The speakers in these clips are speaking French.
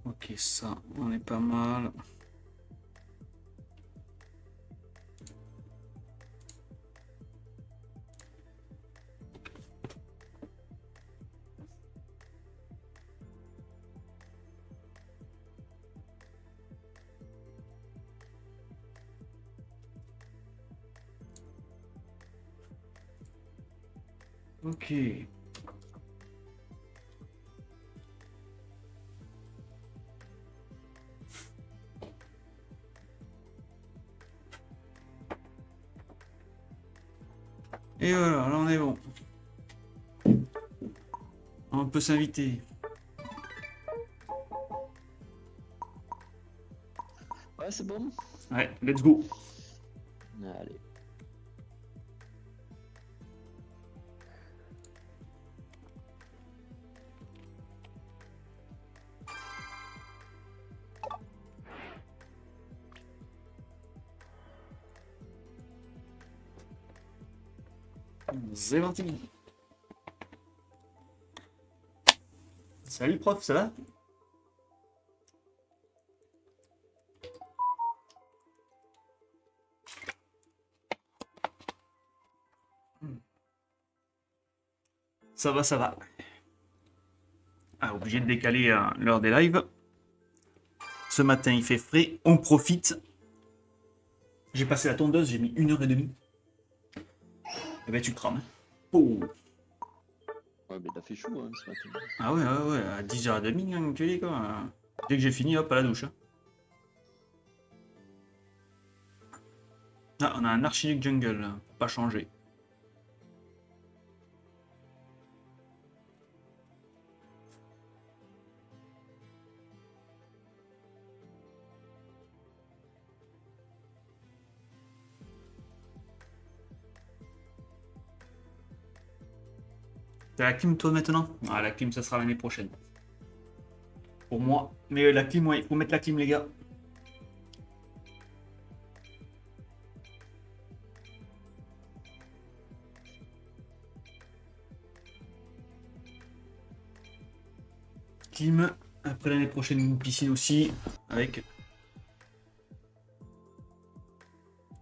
Ok, ça, on est pas mal. Ok. Et voilà, là on est bon. On peut s'inviter. Ouais, c'est bon. Ouais, let's go. Allez. C'est parti. Salut prof, ça va? Ça va, ça va. Ah, obligé de décaler l'heure des lives. Ce matin, il fait frais, on profite. J'ai passé la tondeuse, j'ai mis 1h30. Eh ben, tu crames. Oh. Ouais, mais t'as fait chaud hein, ce matin. Ah ouais, ouais, ouais, à 10h30, hein, tu dis quoi. Dès que j'ai fini, hop, à la douche. Ah, on a un Archinic Jungle, là. Pas changé. T'as la clim toi maintenant? Ah, la clim, ça sera l'année prochaine. Pour moi. Mais la clim, ouais, il faut mettre la clim, les gars. Clim. Après l'année prochaine, une piscine aussi. Avec.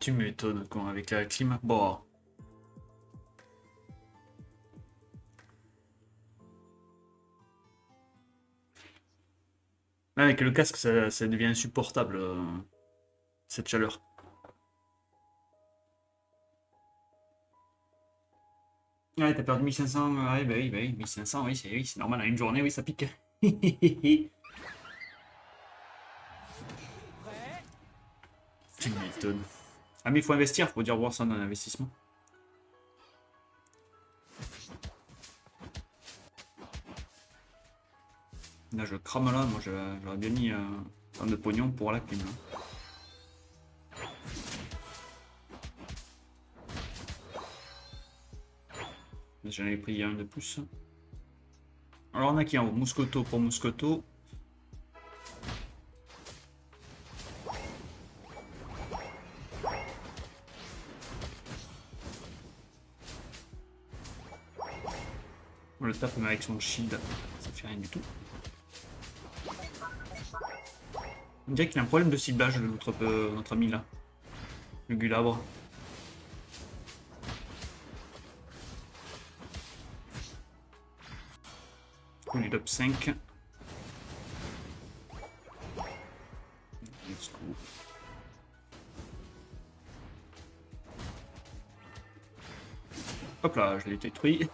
Tu m'étonnes, quoi, avec la clim. Bon. Avec le casque, ça devient insupportable, cette chaleur. Ouais, t'as perdu 1500. Ouais, bah oui, 1500, oui, c'est normal, à une journée, oui, ça pique. Tu m'étonnes. Ah, mais il faut investir, faut dire voir ça dans l'investissement. Là, je crame là, moi j'aurais bien mis un de pognon pour la clim. J'en avais pris un de plus. Alors on a qui en haut? Mouscoto pour Mouscoto. On le tape mais avec son shield, ça fait rien du tout. On dirait qu'il a un problème de ciblage, notre ami là. Le Gulabre. On est top 5. Let's go. Hop là, je l'ai détruit.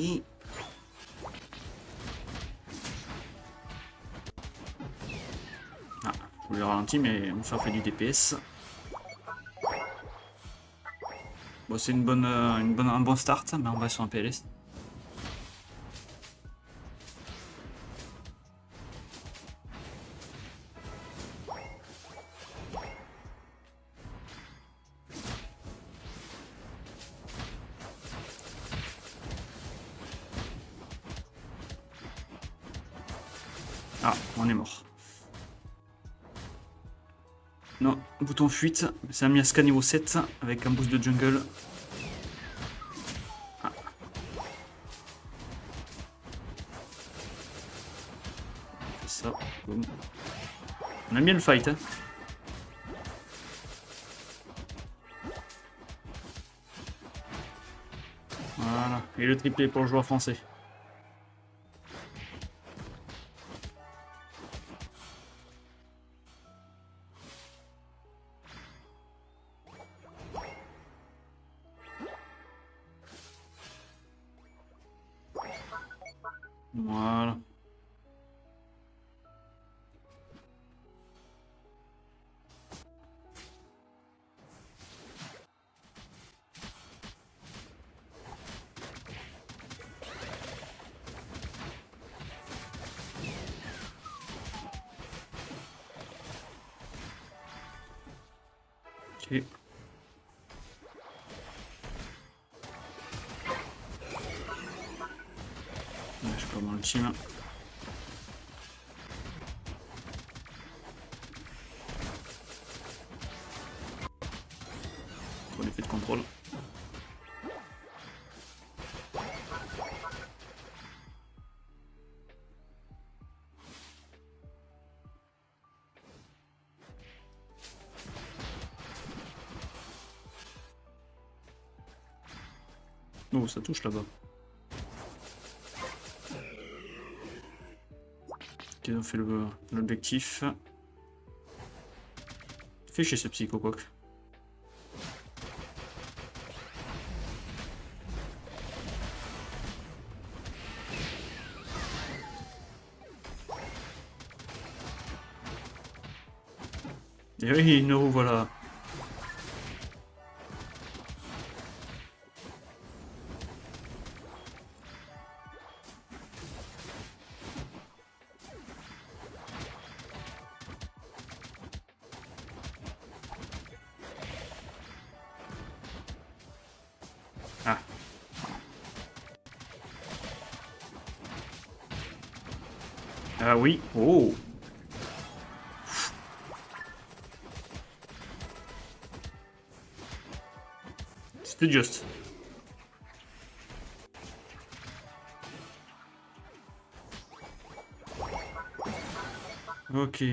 Et... Ah, je voulais ralentir, mais ça fait du DPS. Bon, c'est un bon start, mais on va sur un PLS. Ah, on est mort. Non, bouton fuite. C'est un Miasca niveau 7 avec un boost de jungle. Ah. On fait ça. Boum. On aime bien le fight. Hein. Voilà. Et le triplé pour le joueur français. Voilà. Ok. Ouais, je perds mon ultime. Pour l'effet de contrôle. Oh, ça touche là-bas. Ok, on fait l'objectif. Fais chez ce psycho, quoi. Et oui, nous revoilà. Ah. Ah oui. Oh. C'était juste. Ok.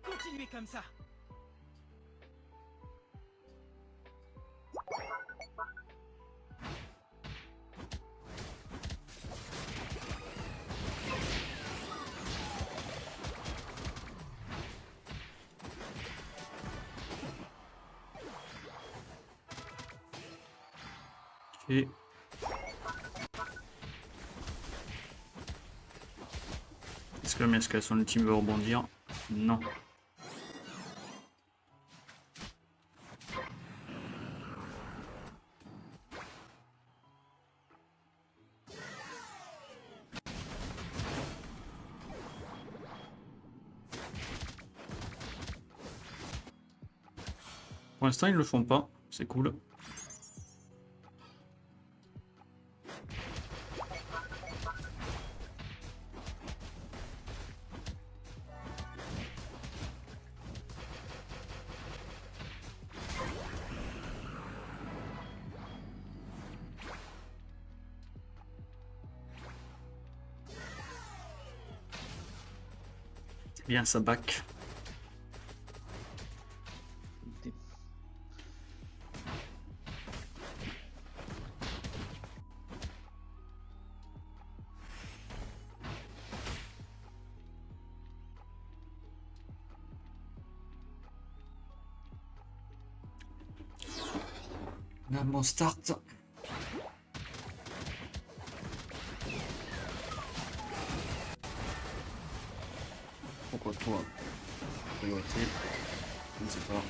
Continuez comme ça. Ok. Est-ce que le Miasca, son ultime veut rebondir? Non. Pour l'instant, ils le font pas. C'est cool. Bien, ça back. Là, bon start. Pourquoi toi? Priorité. Je ne sais pas.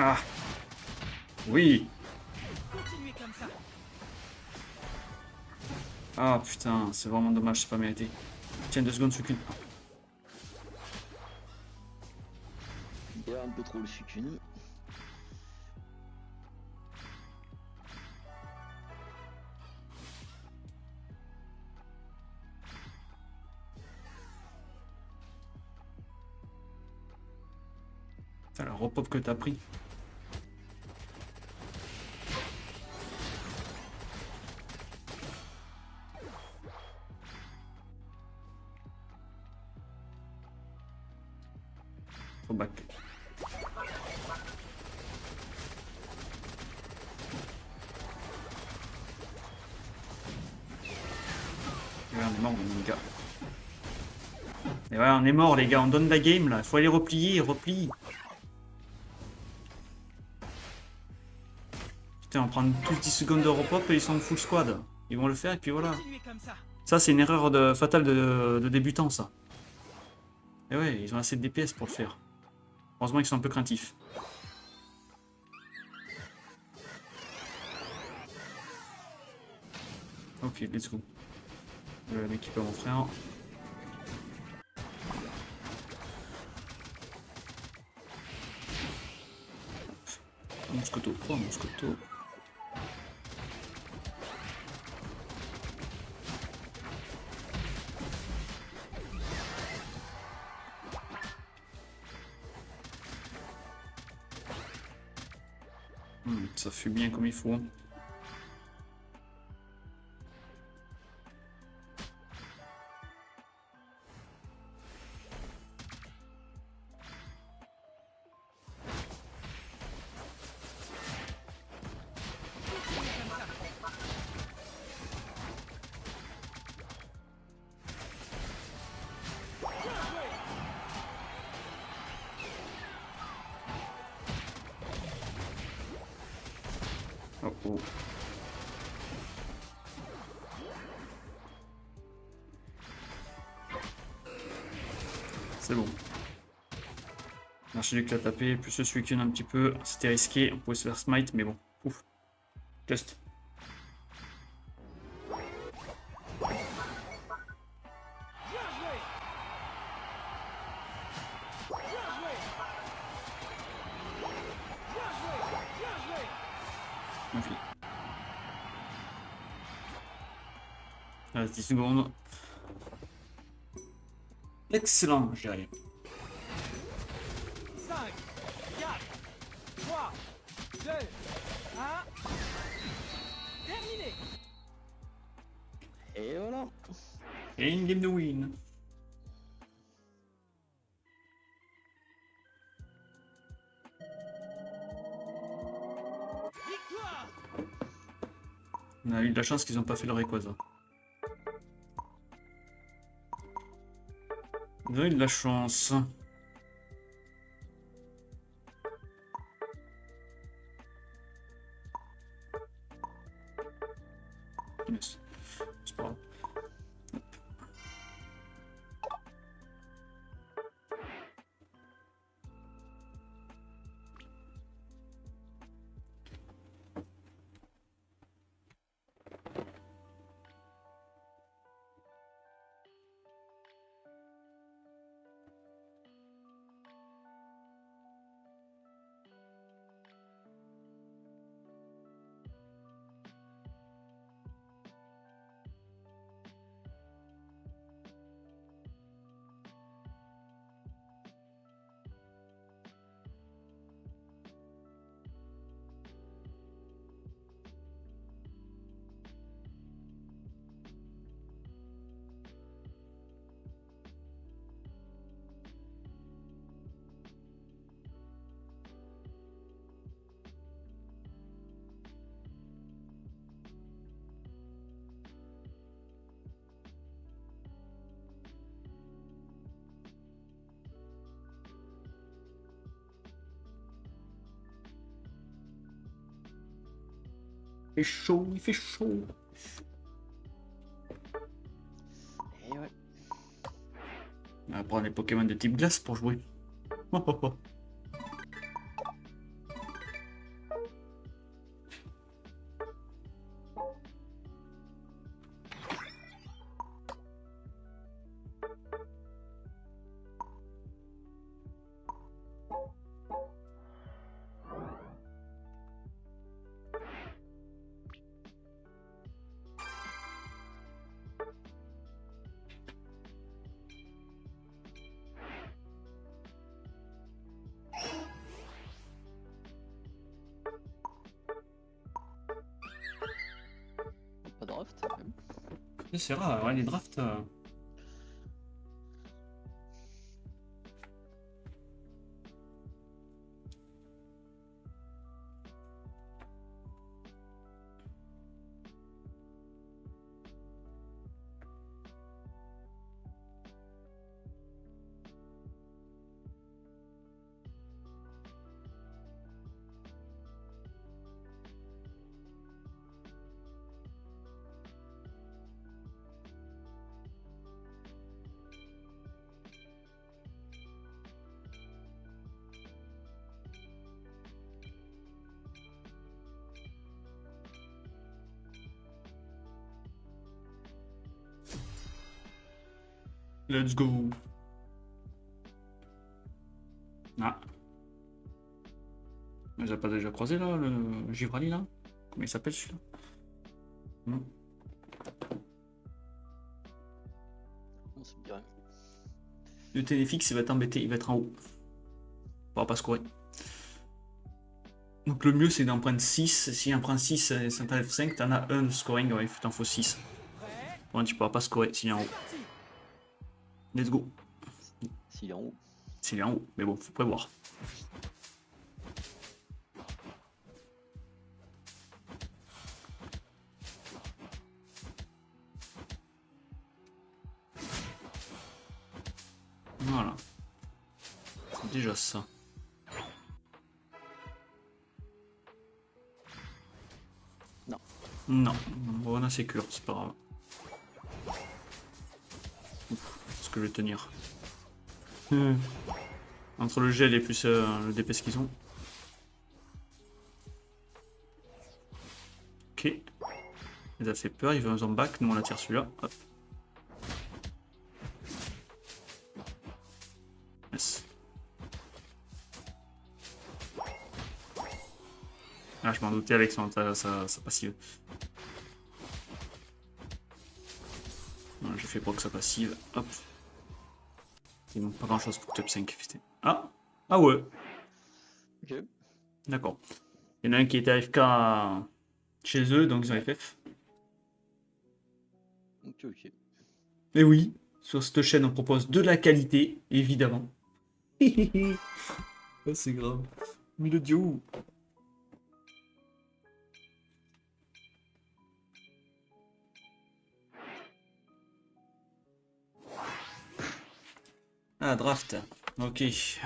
Ah. Oui. Continuez comme ça. Ah putain, c'est vraiment dommage, c'est pas mérité. Tiens, 2 secondes, Sukun. Il y a un peu trop le Sukun. Putain, la repop que t'as pris. Faut back. Ouais, on est mort, les gars. Et ouais, on est mort, les gars. On donne la game, là. Faut aller replier, replie. Putain, on prend tous 10 secondes de repop et ils sont full squad. Ils vont le faire et puis voilà. Continuez comme ça. Ça, c'est une erreur fatale de débutant, ça. Et ouais, ils ont assez de DPS pour le faire. Heureusement qu'ils sont un peu craintifs. Ok, let's go. Je vais m'équiper mon frère. Moscoto, oh Moscoto. Ça fut bien comme il faut. Continuez comme ça. Oh oh. C'est bon. L'archiduc l'a tapé, plus le Suicune un petit peu. C'était risqué, on pouvait se faire smite, mais bon. Ouf. Just. Bien joué. Bien joué. Bien joué. Bien joué. Ok. Reste 10 secondes. Excellent, je dirais. 5, 4, 3, 2, 1. Terminé. Et voilà. Et une game de win. Victoire. On a eu de la chance qu'ils n'ont pas fait le Rayquaza. Ils ont eu de la chance. Yes. C'est pas grave. Il fait chaud, il fait chaud. Et ouais. On va prendre les Pokémon de type glace pour jouer. Oh, oh, oh. C'est rare, ouais, les drafts. Let's go. Ah. On les a pas déjà croisé là, le Givrali là? Comment il s'appelle celui-là? Non. On se dirait. Le téléfixe il va t'embêter, il va être en haut. On pourra pas scorer. Donc le mieux c'est d'en prendre 6. Si on prend 6 et ça t'enlève 5, t'en as un de scoring, ouais, il t'en faut 6. Prêt? Bon, tu pourras pas scorer s'il est en haut. Parti. Let's go. S'il est en haut. S'il est en haut, mais bon, faut prévoir. Voilà. C'est déjà ça. Non. Non, bon, on a sécure, c'est pas grave. Est-ce que je vais tenir? Entre le gel et plus le DPS qu'ils ont. Ok. Il les a fait peur, il veut un zombie-back, nous on attire celui-là. Hop. Yes. Ah, je m'en doutais avec sa passive. J'ai fait proc sa passive. Hop. Il manque pas grand chose pour top 5. Putain. Ah! Ah ouais! Ok. D'accord. Il y en a un qui était AFK chez eux, donc ils ont FF. Ok, ok. Et oui, sur cette chaîne, on propose de la qualité, évidemment. Ah, c'est grave. Mais le dieu. Ah, draft. Ok. Je suis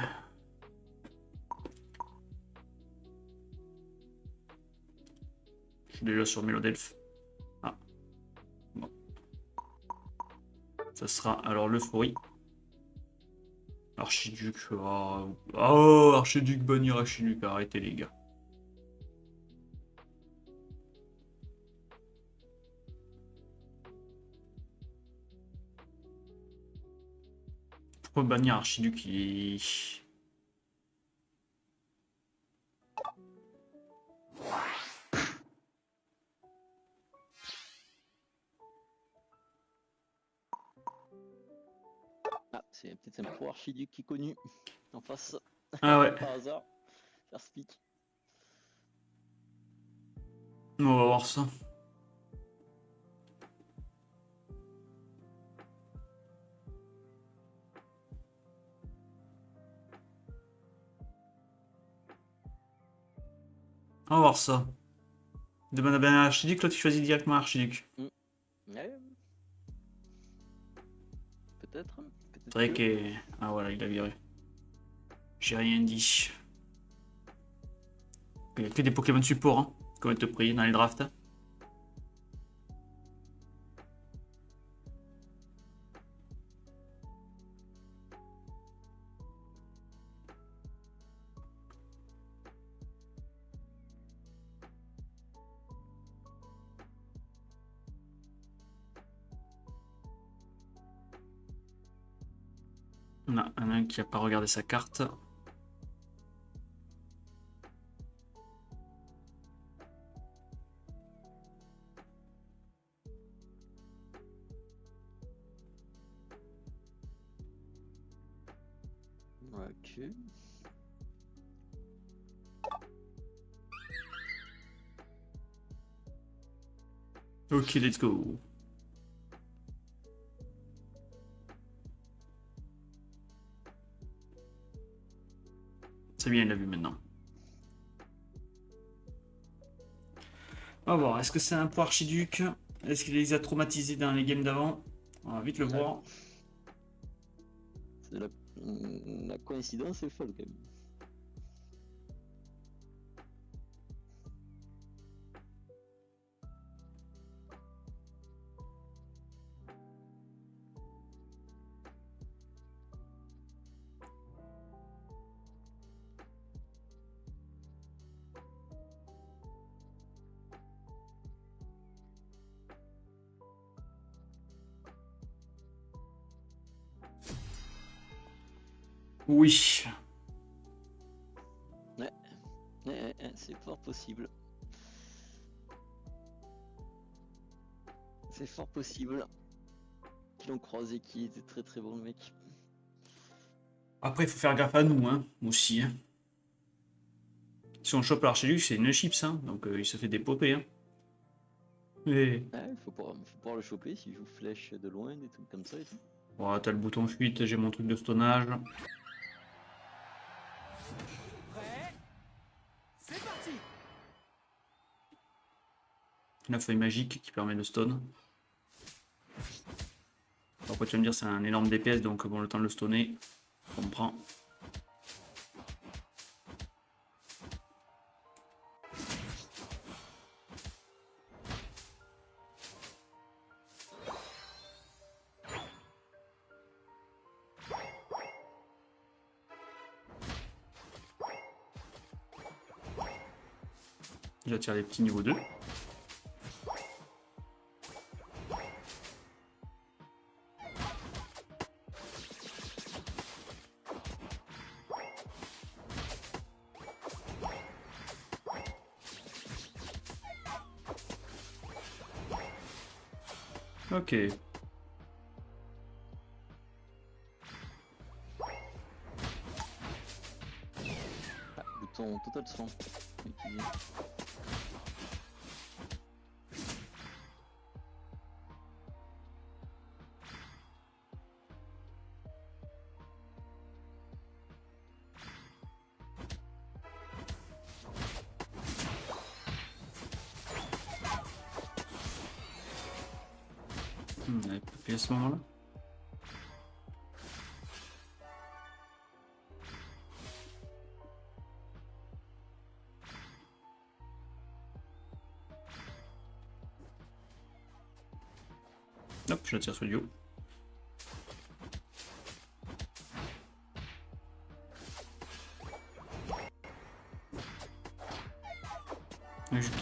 déjà sur Mélodelph. Ah. Bon. Ça sera alors l'euphorie. Archiduc. Oh, oh Archiduc, bannir Archiduc. Arrêtez les gars. Pourquoi bannir Archiduc? Ah, c'est peut-être un pro archiduc qui est connu en face. Ah ouais. Par hasard. Faire speak. On va voir ça. On va voir ça. Demande à Ben Archiduc, toi tu choisis directement Archiduc. Ouais. Peut-être. C'est vrai que. Ah voilà, il a viré. J'ai rien dit. Il n'y a que des Pokémon support, hein, qu'on va te prier dans les drafts. On a un qui n'a pas regardé sa carte. Ok. Ok, let's go. C'est bien, il l'a vu maintenant. On va voir, est-ce que c'est un pro archiduc? Est-ce qu'il les a traumatisés dans les games d'avant? On va vite le voir. La coïncidence est folle quand même. Oui. C'est fort possible. C'est fort possible qu'ils l'ont croisé, qui était très très bon le mec. Après, il faut faire gaffe à nous, hein, aussi. Hein. Si on chope l'archiduc, c'est une chips, hein, donc il se fait dépoter. Hein. Et... Il faut pouvoir le choper s'il joue flèche de loin, des trucs comme ça et tout. Voilà, t'as le bouton fuite, j'ai mon truc de stonnage. Prêt? C'est parti. La feuille magique qui permet de stun. Après tu vas me dire c'est un énorme DPS donc bon le temps de le stunner, on prend. J'attire les petits niveau 2. Ok. Bouton total soin. Utilisé. On avait pas fait à ce moment-là. Hop, je la tire sur le duo.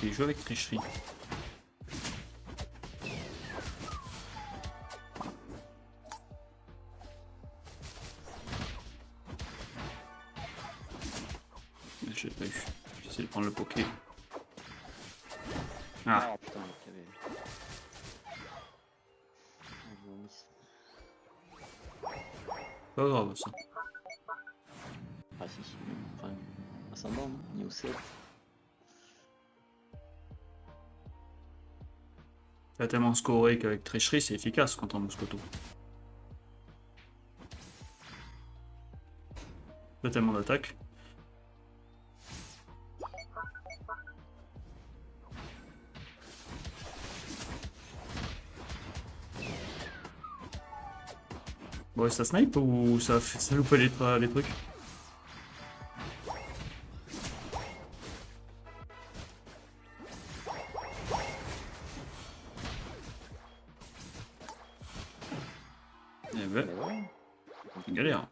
Il joue avec tricherie. Je l'ai pas eu. J'essaie de prendre le poké. Ah, Oh putain, il y avait. Je miss. pas grave ça. Ah si, enfin, ascendant, non niveau 7. T'as tellement scoré qu'avec tricherie c'est efficace contre un Moscoto. Pas tellement d'attaque. Bon, ça snipe ou ça loupe les trucs? Eh ben, Mais voilà. galère.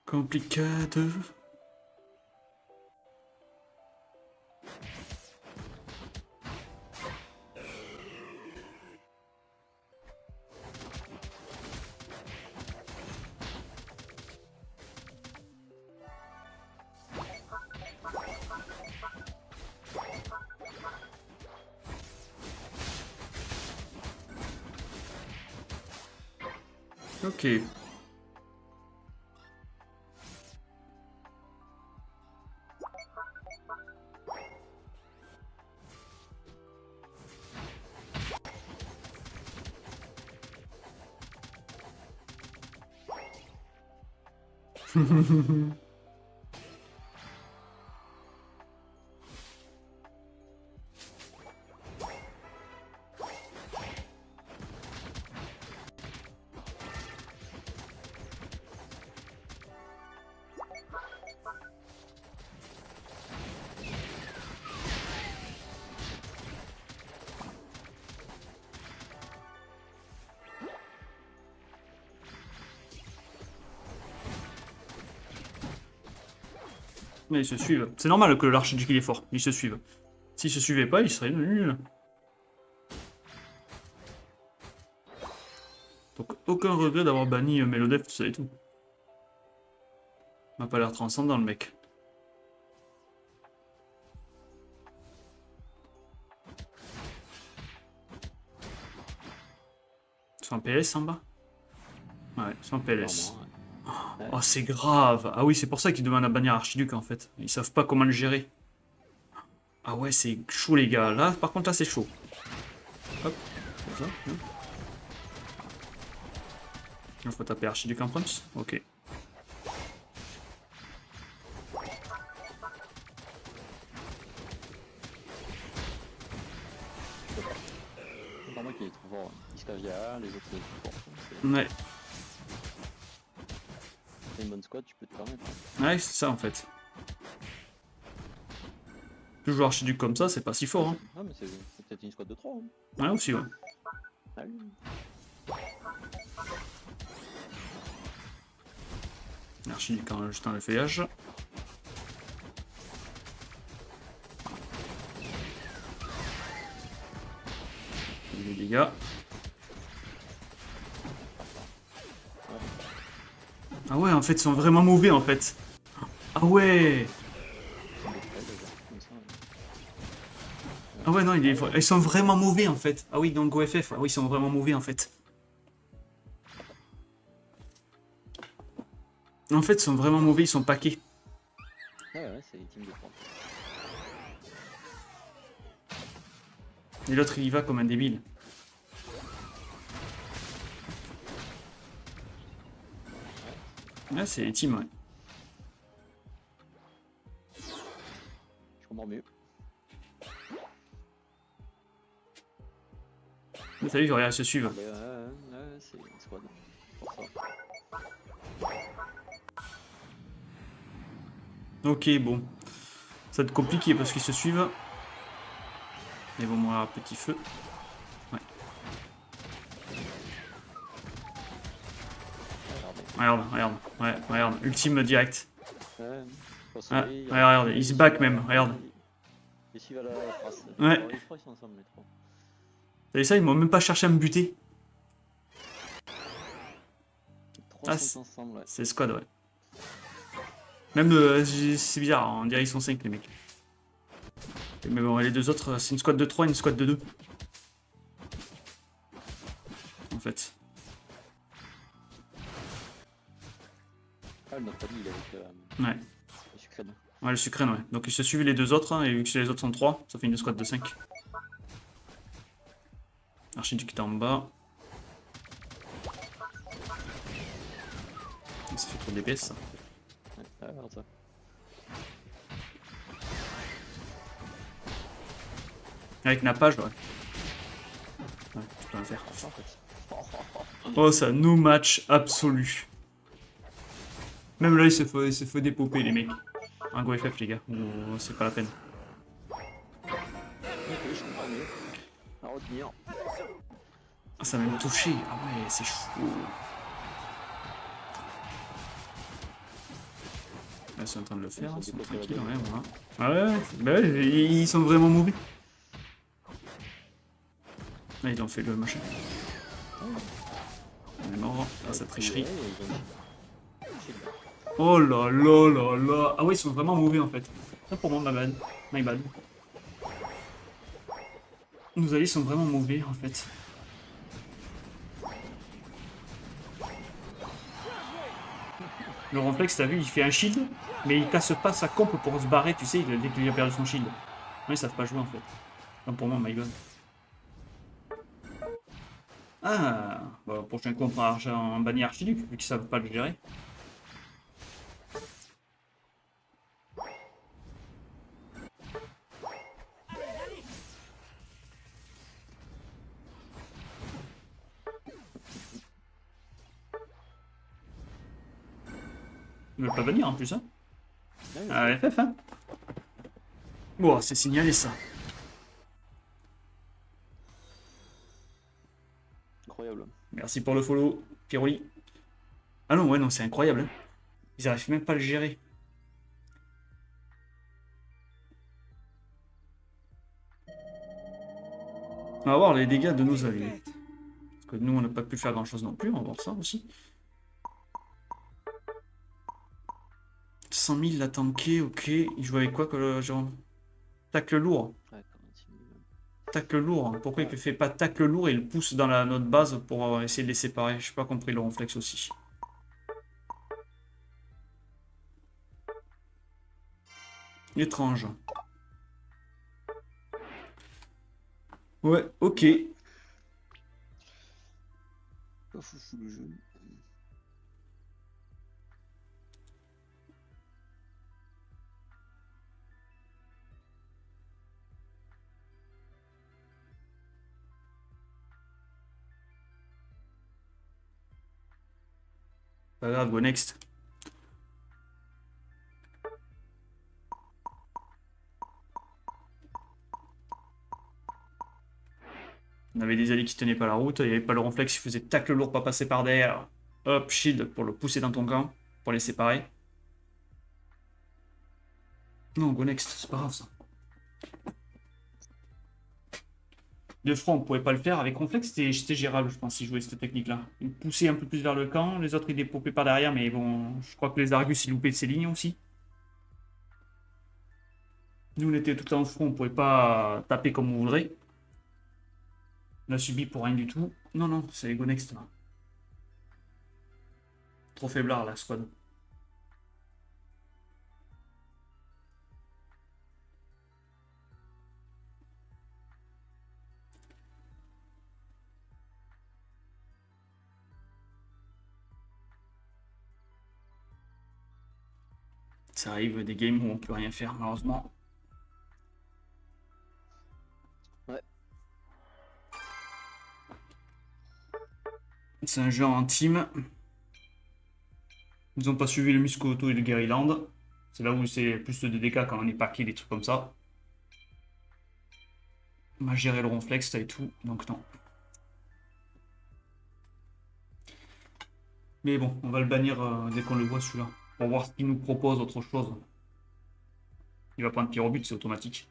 Complicado. Ok. Mais ils se suivent. C'est normal que l'archiduc il est fort. Ils se suivent. S'ils se suivaient pas, ils seraient nuls. Donc aucun regret d'avoir banni Melodef, tout ça et tout. Il m'a pas l'air transcendant le mec. C'est en PS en bas? Ouais, c'est en PLS. Clairement, ouais. Oh, c'est grave. Ah oui, c'est pour ça qu'ils demandent à bannir Archiduc en fait. Ils savent pas comment le gérer. Ah ouais, c'est chaud les gars. Là, par contre, là, c'est chaud. Hop, comme ça. Il faut taper Archiduc en France. Ok. C'est pas moi qui est trop fort. Il se cache derrière, les autres sont trop forts. Ouais, C'est une bonne squad, tu peux te permettre. ouais, c'est ça en fait. Plus jouer Archiduc comme ça, c'est pas si fort. Hein. Ah, mais c'est peut-être une squad de 3. Hein. Ouais, aussi, ouais. Ah oui. Archiduc en jetant le feuillage. Les dégâts. Ah ouais, en fait, ils sont vraiment mauvais en fait. Ah ouais. Ah ouais, non, ils sont vraiment mauvais en fait. Ah oui, dans le GoFF, ah oui, ils sont vraiment mauvais en fait. En fait, ils sont vraiment mauvais, ils sont paquets. Ouais, c'est les teams de 3. Et l'autre, il y va comme un débile. Ouais, c'est les teams, ouais. Je comprends mieux. T'as vu, regarde, ils se suivent. Mais ouais, c'est une squad. Pour ça. Ok, bon. Ça va être compliqué parce qu'ils se suivent. Mais bon, moi, petit feu. Ouais. Regarde, regarde. Ouais, regarde. Ultime direct. Ouais, Ah, regarde, il se back même, regarde. Et s'il va la trace. Ouais. Alors, les 3 ils sont ensemble, les 3. T'as vu ça, ils m'ont même pas cherché à me buter. 3 Ah, sont ensemble, ouais. c'est squad, ouais. Même, c'est bizarre, on dirait qu'ils sont 5 les mecs. Mais bon, les deux autres, c'est une squad de 3 et une squad de 2. En fait. Ah, le notre il est avec Ouais. le sucrène. Ouais, le sucrène, ouais. Donc ils se suivent les deux autres, hein, et vu que les autres sont 3, ça fait une squad de 5. Archiduc est en bas. Ça fait trop d'épais, ça. Ouais, regarde ça. Avec nappage, ouais. Ouais, tu peux en faire. En fait. Oh, ça no match absolu. Même là, il se fait dépoper, les mecs. Un go FF, les gars. Oh, c'est pas la peine. Ok, je comprends mieux. À retenir. Ah, ça m'a même touché. Ah ouais, c'est chaud. Là, ils sont en train de le faire, ils sont tranquilles, ouais, voilà. Ah ouais, bah ouais, ils sont vraiment mauvais. Là, ils ont fait le machin. On est mort à sa tricherie. Ouais, ils ont- Oh là là là là. Ah ouais, ils sont vraiment mauvais en fait. Ça pour moi, ma bad. My bad. Nos alliés sont vraiment mauvais en fait. Le réflexe, t'as vu, il fait un shield, mais il casse pas sa comp pour se barrer, tu sais, dès qu'il a perdu son shield. Ouais, ils savent pas jouer en fait. Comme pour moi, my god. Ah, bah, prochain coup, on prend un banni Archiduc, vu qu'ils savent pas le gérer. Ils veulent pas venir en plus, hein. Ouais, Ah, FF, hein. Bon, c'est signalé ça. incroyable. Merci pour le follow, Piroli. Ah non, ouais, non, c'est incroyable. Hein. Ils arrivent même pas à le gérer. On va voir les dégâts de nos alliés. Parce que nous, on n'a pas pu faire grand chose non plus. On va voir ça aussi. 100 000 la tanké, ok. Il joue avec quoi que genre. Tacle lourd. Ouais, 46 000. Tacle lourd. Pourquoi il ne fait pas tacle lourd et il pousse dans notre base pour essayer de les séparer? Je n'ai pas compris le réflexe aussi. Étrange. Ouais, ok. Pas foufou le jeu. Pas grave, go next. On avait des alliés qui tenaient pas la route, il n'y avait pas le réflexe, il faisait tacle lourd, pas passer par derrière. Hop, shield pour le pousser dans ton camp, pour les séparer. Non, go next, c'est pas grave ça. De front, on pouvait pas le faire. Avec réflexe, c'était gérable, je pense, si je jouais cette technique-là. Il poussait un peu plus vers le camp, les autres ils dépopaient par derrière, mais bon, je crois que les Argus ils loupaient de ces lignes aussi. Nous on était tout en front, on pouvait pas taper comme on voudrait. On a subi pour rien du tout. Non, non, c'est go next là. Trop faiblard la squad. Ça arrive des games où on peut rien faire, malheureusement. Ouais. C'est un jeu en team. Ils ont pas suivi le Muscoto et le Garyland. C'est là où c'est plus de dégâts quand on est paqué, des trucs comme ça. On a géré le ronflex et tout, donc non. Mais bon, on va le bannir dès qu'on le voit celui-là. Pour voir ce qu'il nous propose autre chose. Il va prendre Pyrobut, c'est automatique.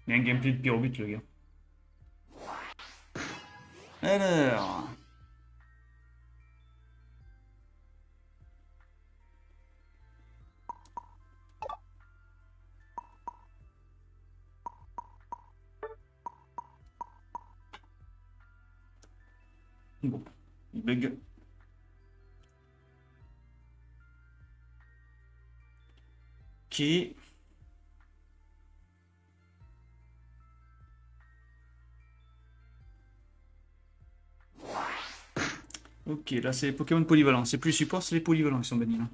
Il y a un gameplay de Pyrobut, le gars. Alors. Bon, il bug. Ok. Ok, là c'est les Pokémon polyvalents. C'est plus support, c'est les polyvalents qui sont bannis là.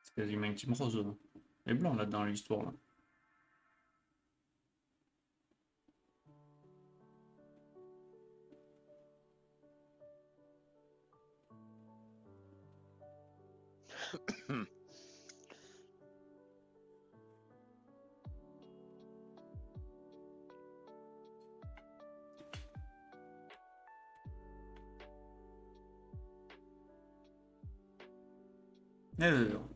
C'est quasiment une team rose. Là. Les blancs là dans l'histoire là. Alors.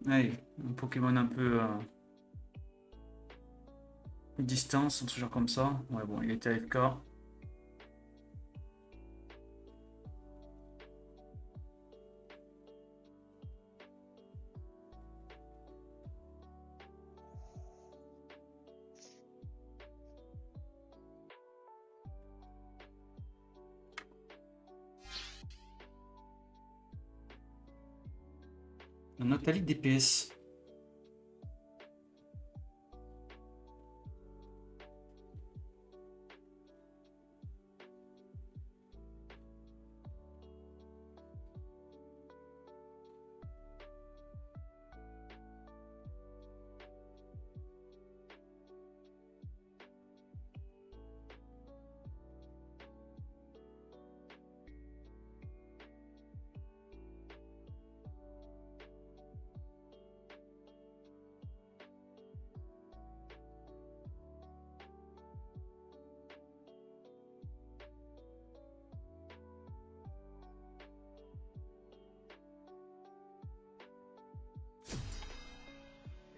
Allez, un Pokémon un peu distance, un truc genre comme ça. Ouais, bon, il était AFK. Nathalie DPS.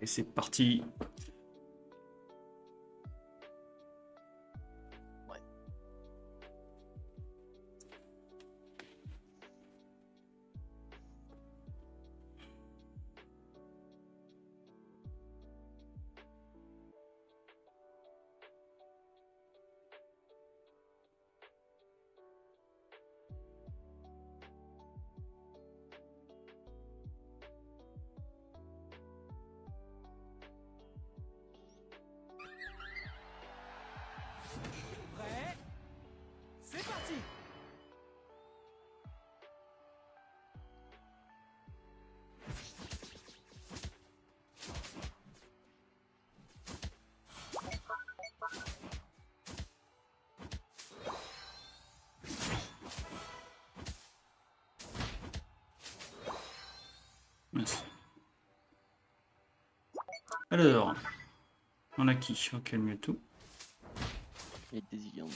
Et c'est parti. Ouais. Prêt? C'est parti. Merci. Alors, on a qui? Ok, mieux tout. Et des viandes.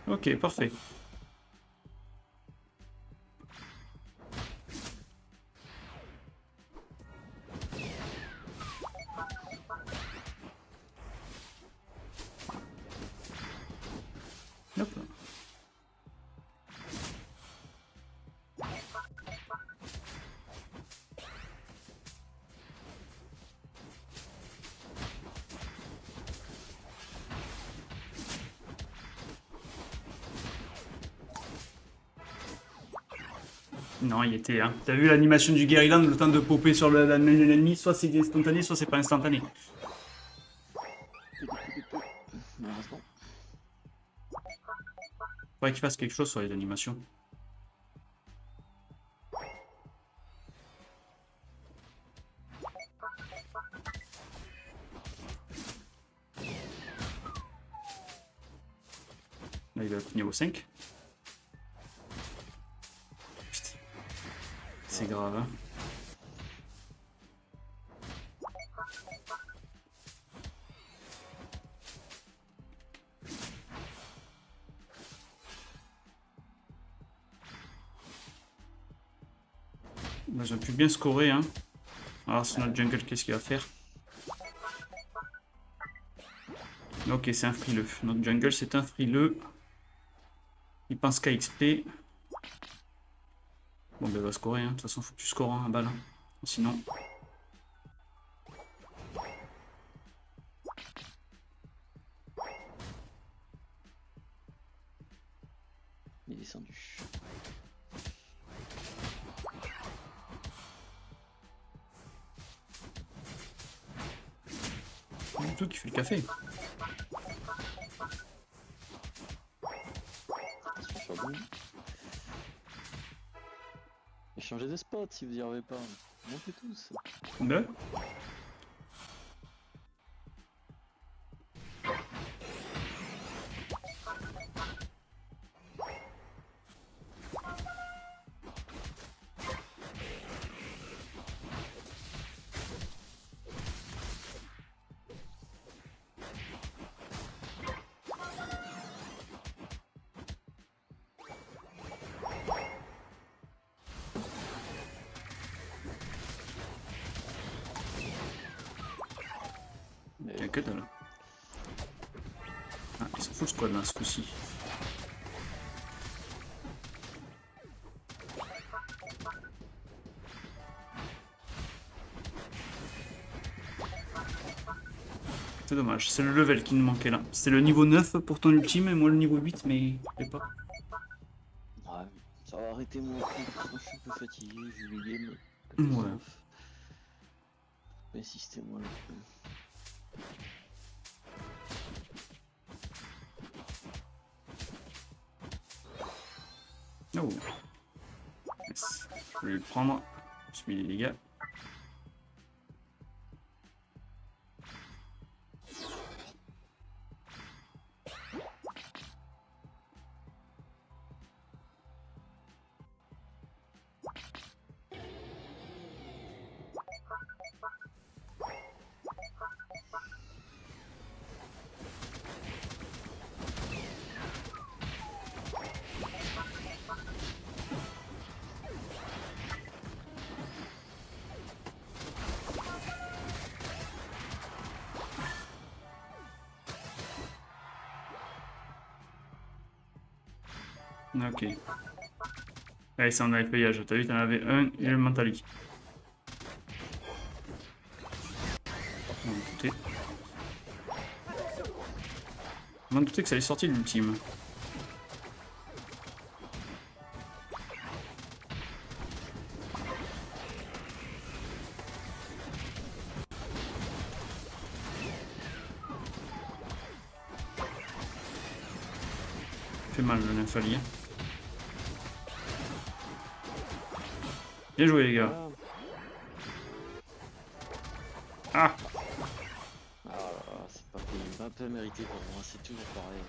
Ok, parfait. Hop. Non, il était. Hein. T'as vu l'animation du guérilla, le temps de popper sur la main de l'ennemi, soit c'est instantané, soit c'est pas instantané. Malheureusement. Faudrait qu'il fasse quelque chose sur les animations. Là, il va être niveau 5. Putain. C'est grave, hein. Là, j'ai pu bien scorer, hein. Alors, c'est notre jungle, qu'est-ce qu'il va faire? Ok, c'est un frileux. Notre jungle, c'est un frileux. Il pense qu'à XP. Bon, ben, il va scorer, hein. De toute façon, faut que tu scores hein, à balle. Hein. Sinon. Il est descendu. Du tout qui fait le café. Attention sur lui. Et changez de spot si vous y arrivez pas. Montez tous. Deux. Il y a que dalle. Ah, ils sont full squad là ce coup-ci. C'est dommage, c'est le level qui nous manquait là. C'était le niveau 9 pour ton ultime et moi le niveau 8, mais je sais pas. Ouais, ça va arrêter mon coup, je suis un peu fatigué, j'ai eu le game. Ouais. Insistez-moi là. Oh. Yes. Je vais le prendre. Je mets les dégâts. Ok. Allez, ça en a le feuillage. T'as vu, t'en avais un et le mentali. On va me douter. On va me douter que ça allait sortir de l'ultime. Fait mal le nymphali. Bien joué les gars. Ah! Ah là là, c'est pas peu mérité pour moi, c'est toujours pareil.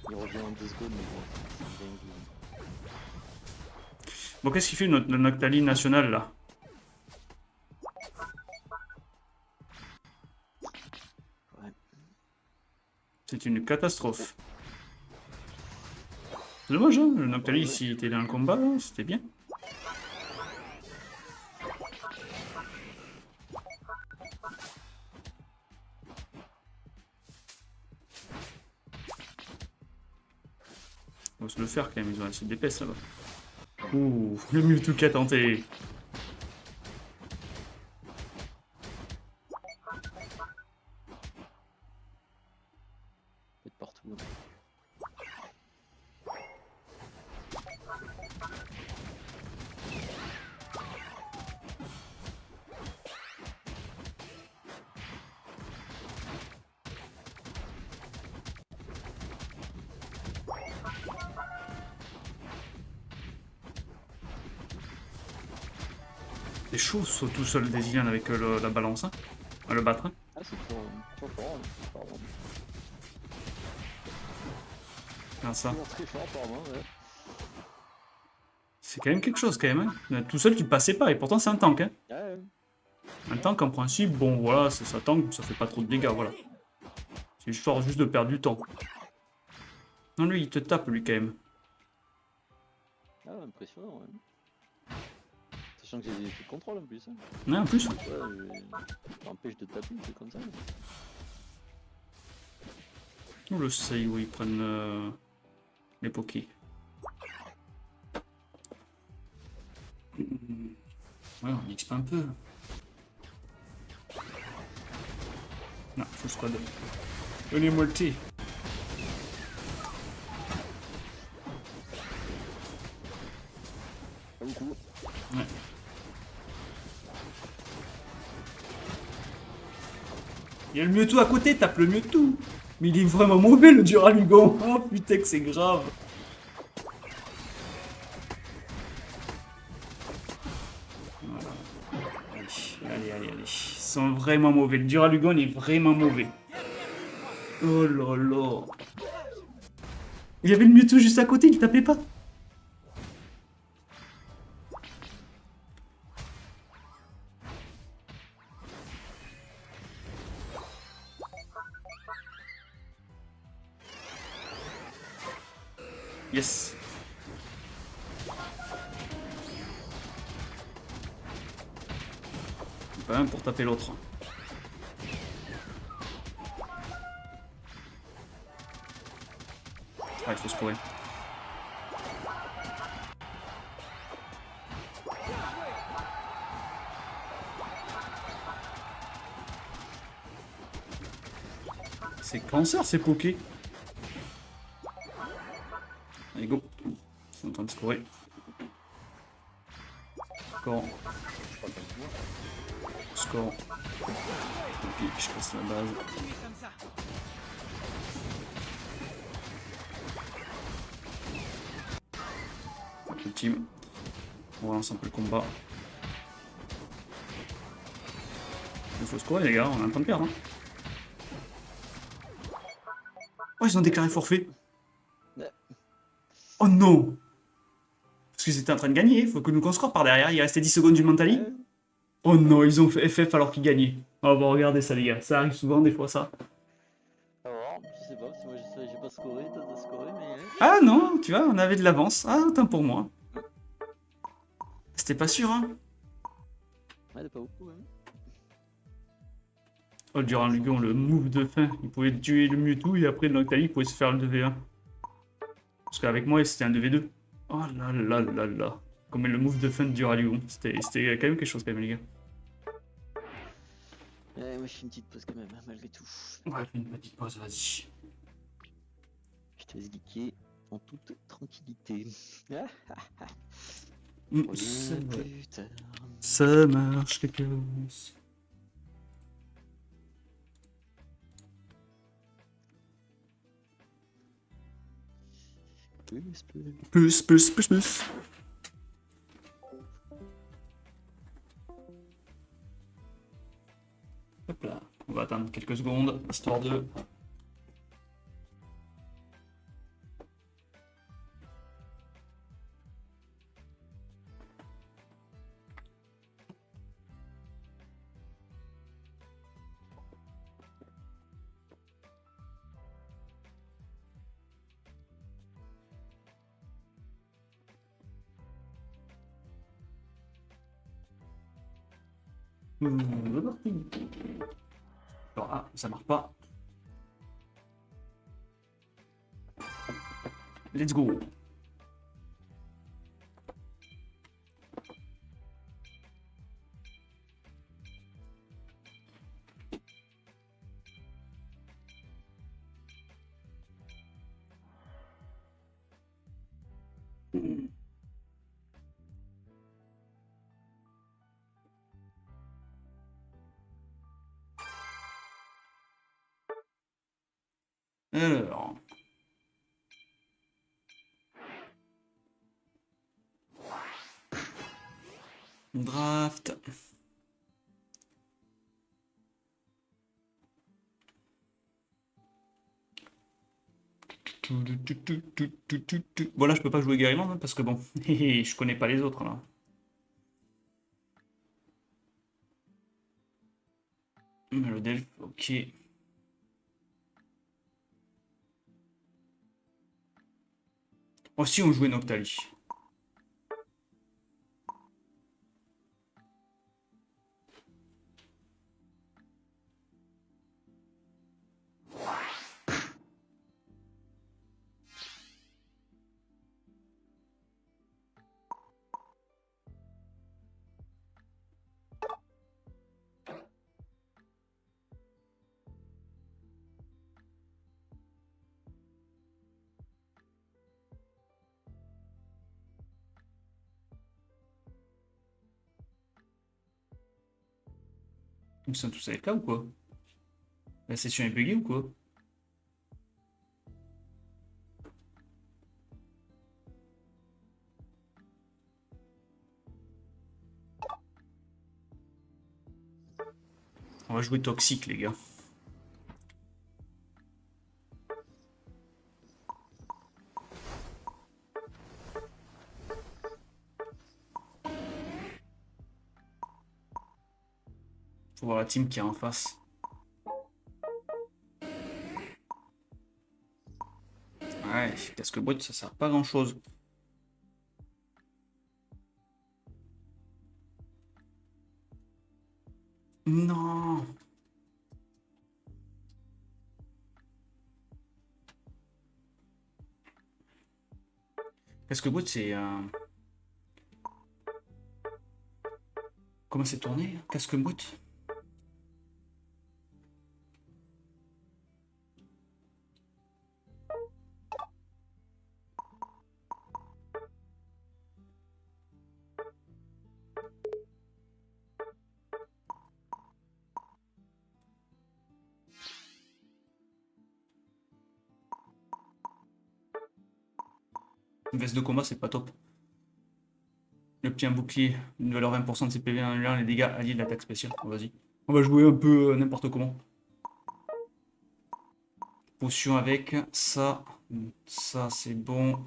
Il revient en 2 secondes, mais bon, c'est dingue. Bon, qu'est-ce qu'il fait notre Noctali national là? Ouais. C'est une catastrophe. C'est dommage, hein? Le Noctali, s'il était dans le combat, c'était bien. On va se le faire quand même, ils ont assez d'épaisse là-bas. Ouh, le Mewtwo qui a tenté. Peut-être partout. C'est chaud, saut tout seul des Ilian avec la balance, hein. À le battre. Hein. Ah, c'est toujours fort, pardon. Regarde ça. Très fort, apparemment, ouais. C'est quand même quelque chose, quand même. Hein. Tout seul, tu passais pas, et pourtant, c'est un tank. Hein. Ouais. Un tank, en principe, bon, voilà, ça tank, ça fait pas trop de dégâts, voilà. C'est histoire juste de perdre du temps. Non, lui, il te tape, lui, quand même. Ah, impressionnant, ouais. Sachant que j'ai des effets de contrôle en plus. Hein. Ouais, en plus. Ouais, ça empêche de taper, c'est comme ça. Où le save où ils prennent les pokés. Ouais, on XP un peu. Non, faut squad. Donnez-moi le thé. Pas beaucoup. Ouais. Il y a le Mewtwo à côté, tape le Mewtwo. Mais il est vraiment mauvais le Duralugon. Oh putain que c'est grave. Voilà. Allez. Ils sont vraiment mauvais. Le Duralugon est vraiment mauvais. Oh là là. Il y avait le Mewtwo juste à côté, il tapait pas. Yes. Pas un pour taper l'autre. Ah, il faut scorer. C'est cancer, c'est poké. Allez, go. Ils sont en train de scorer. Score. Je crois comme moi. Score. Ok, je casse la base. Continuez comme ça. Le team. On relance un peu le combat. Il faut scorer, les gars, on est en train de perdre. Hein. Oh, ils ont déclaré forfait. Ouais. Oh non! Parce qu'ils étaient en train de gagner, il faut que nous qu'on score par derrière. Il restait 10 secondes du Mentali. Ouais. Oh non, ils ont fait FF alors qu'ils gagnaient. Oh bon, regardez ça, les gars. Ça arrive souvent, des fois, ça. Alors, je sais pas, si moi j'ai pas scoré, toi t'as scoré, mais. Ah non, tu vois, on avait de l'avance. Ah, autant pour moi. C'était pas sûr, hein. Ouais, pas beaucoup, hein. Oh, durant Lugon, le move de fin, il pouvait tuer le Mewtwo et après, le Noctali, il pouvait se faire le 2v1. Parce qu'avec moi, c'était un 2v2. Oh là là là là. Comme le move de fin de Duralion. C'était quand même quelque chose, quand même, les gars. Ouais, moi je fais une petite pause quand même, hein, malgré tout. Ouais, fais une petite pause, vas-y. Je te laisse geeker en toute tranquillité. C'est Reviens vrai. plus tard. Ça marche, quelqu'un. Plus. Hop là. On va attendre quelques secondes, histoire de... Alors, ah, ça marche pas. Let's go. Alors... Draft. Bon là je peux pas jouer Garryland hein, parce que bon, je connais pas les autres là. Le Delph, ok. Oh si on jouait Noctali. Ils sont tous AFK ou quoi? La session est buggée ou quoi? On va jouer toxique les gars. Faut voir la team qui est en face. Ouais, casque-boîte ça sert pas à grand chose. Non. Casque-boîte c'est... Comment c'est tourné? Casque-boîte? Veste de combat, c'est pas top. Le petit un bouclier, une valeur 20% de CPV en les dégâts alliés de l'attaque spéciale. Bon, vas-y. On va jouer un peu n'importe comment. Potion avec ça. Ça, c'est bon.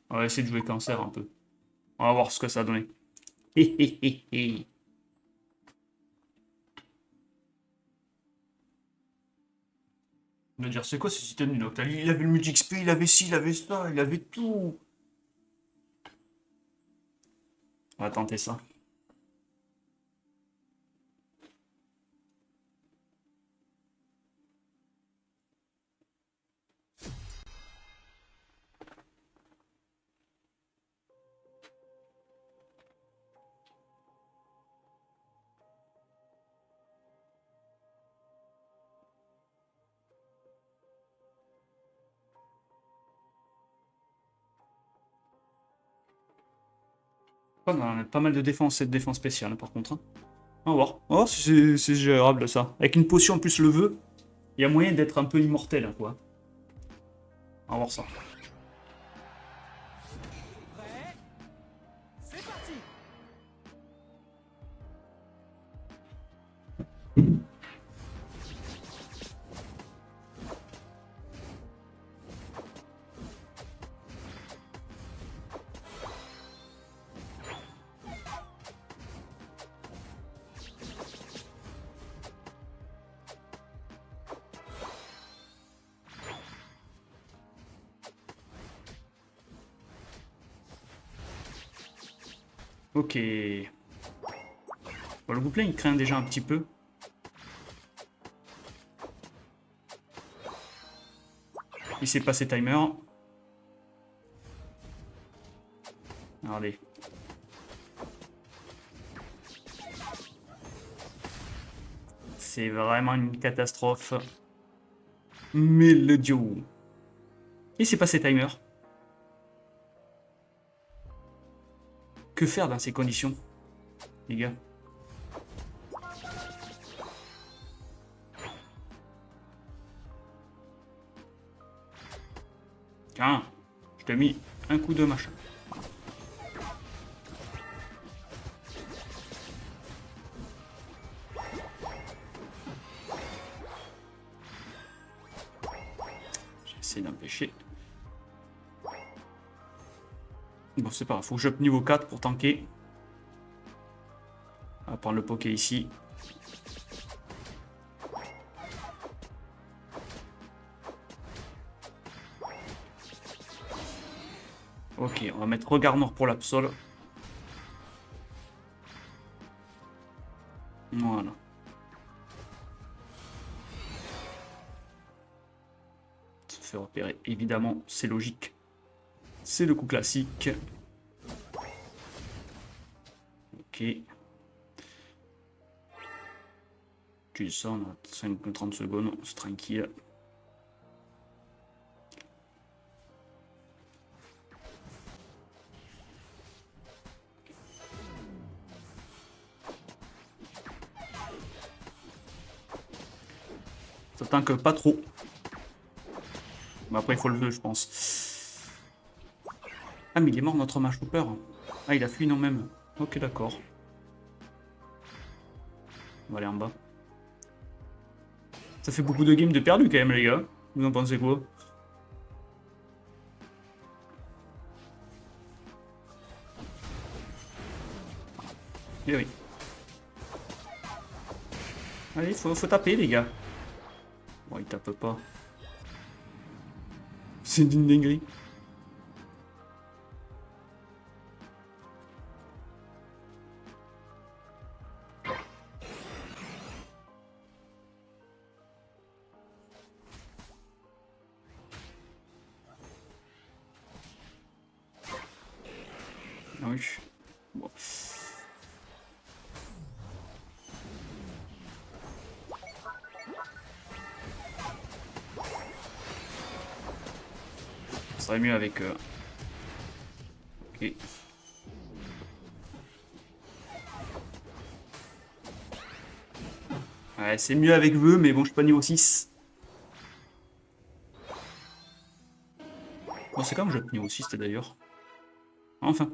On va essayer de jouer cancer un peu. On va voir ce que ça a donné. Hé hé hé hé. On va dire, c'est quoi ce système du Noctal? Il avait le multi-XP, il avait ci, il avait ça, il avait tout. On va tenter ça. On a pas mal de défense et de défense spéciale, hein, par contre. Hein. On va voir. On va voir si c'est gérable, ça. Avec une potion plus le vœu, il y a moyen d'être un peu immortel, quoi. On va voir ça. Prêt? C'est parti. Ok. Bon, le groupe là, il craint déjà un petit peu. Il s'est passé timer. Regardez. C'est vraiment une catastrophe. Mais le dieu. Il s'est passé timer. Que faire dans ces conditions, les gars? Tiens, je t'ai mis un coup de machin. J'essaie d'empêcher. Bon, c'est pas grave, faut que j'up niveau 4 pour tanker. On va prendre le poké ici. Ok, on va mettre regard noir pour l'absol. Voilà. Se fait repérer, évidemment, c'est logique. C'est le coup classique. Ok. Tu ça, on a 30 secondes, c'est tranquille. Ça tanque pas trop. Mais après, il faut le vœu, je pense. Ah, mais il est mort, notre match Hooper. Ah, il a fui non même. Ok, d'accord. On va aller en bas. Ça fait beaucoup de games de perdu quand même, les gars. Vous en pensez quoi? Eh oui. Allez, faut taper, les gars. Bon, il tape pas. C'est une dinguerie. Ah oui. Bon. Ça serait mieux avec... Ok. Ouais, c'est mieux avec vœu, mais bon, je suis pas niveau 6. c'est quand je tenais aussi, c'était d'ailleurs. Enfin.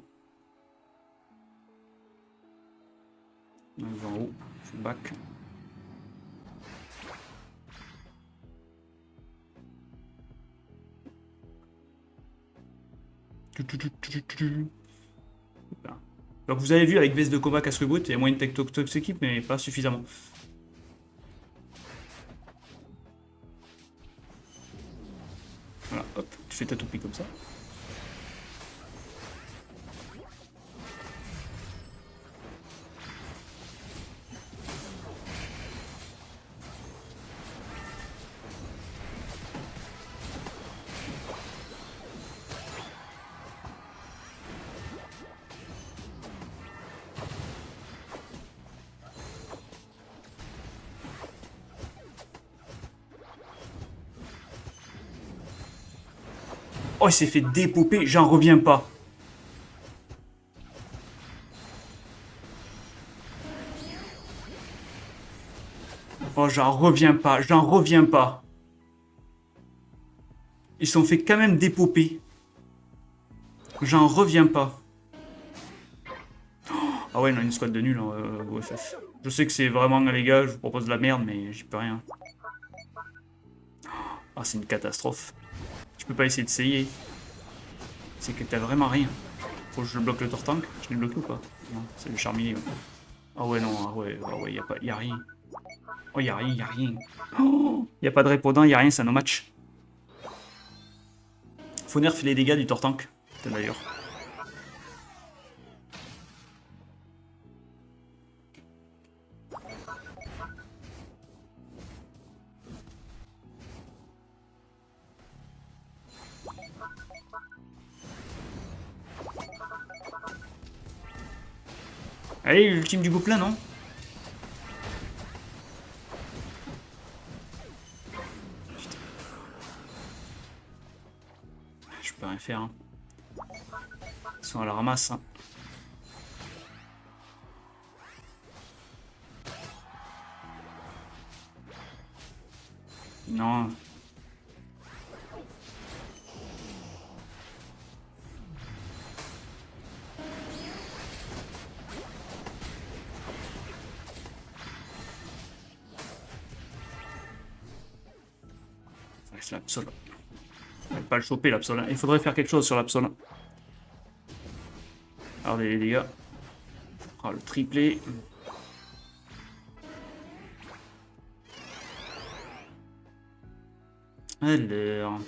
On est en haut, je back. Donc vous avez vu avec veste de combat casse reboot, il y a moyen de tech équipe, mais pas suffisamment. Voilà, hop, tu fais ta toupie comme ça. Oh, il s'est fait dépoper, j'en reviens pas. Oh, j'en reviens pas, j'en reviens pas. Ils se sont fait quand même dépoper. J'en reviens pas. Ah ouais, non, une squad de nuls au FF. Je sais que c'est vraiment, les gars, je vous propose de la merde, mais j'y peux rien. Ah, c'est une catastrophe. Je peux pas essayer d'essayer. C'est que t'as vraiment rien. Faut que je bloque le Tortank. Je l'ai bloqué ou pas? Non, c'est le Charmilé. Ouais. Ah ouais, non, ah ouais, y a rien. Oh, y a rien, y a rien. Oh, y a pas de répondant, y a rien, c'est un no-match. Faut nerf les dégâts du Tortank, d'ailleurs. Allez, l'ultime du gouplin, non? Putain. Je peux rien faire. Hein. Ils sont à la ramasse. Hein. Non. C'est l'Absol. On va pas le choper l'Absol. Il faudrait faire quelque chose sur l'Absol. Alors les dégâts. Ah, le triplé. Alors.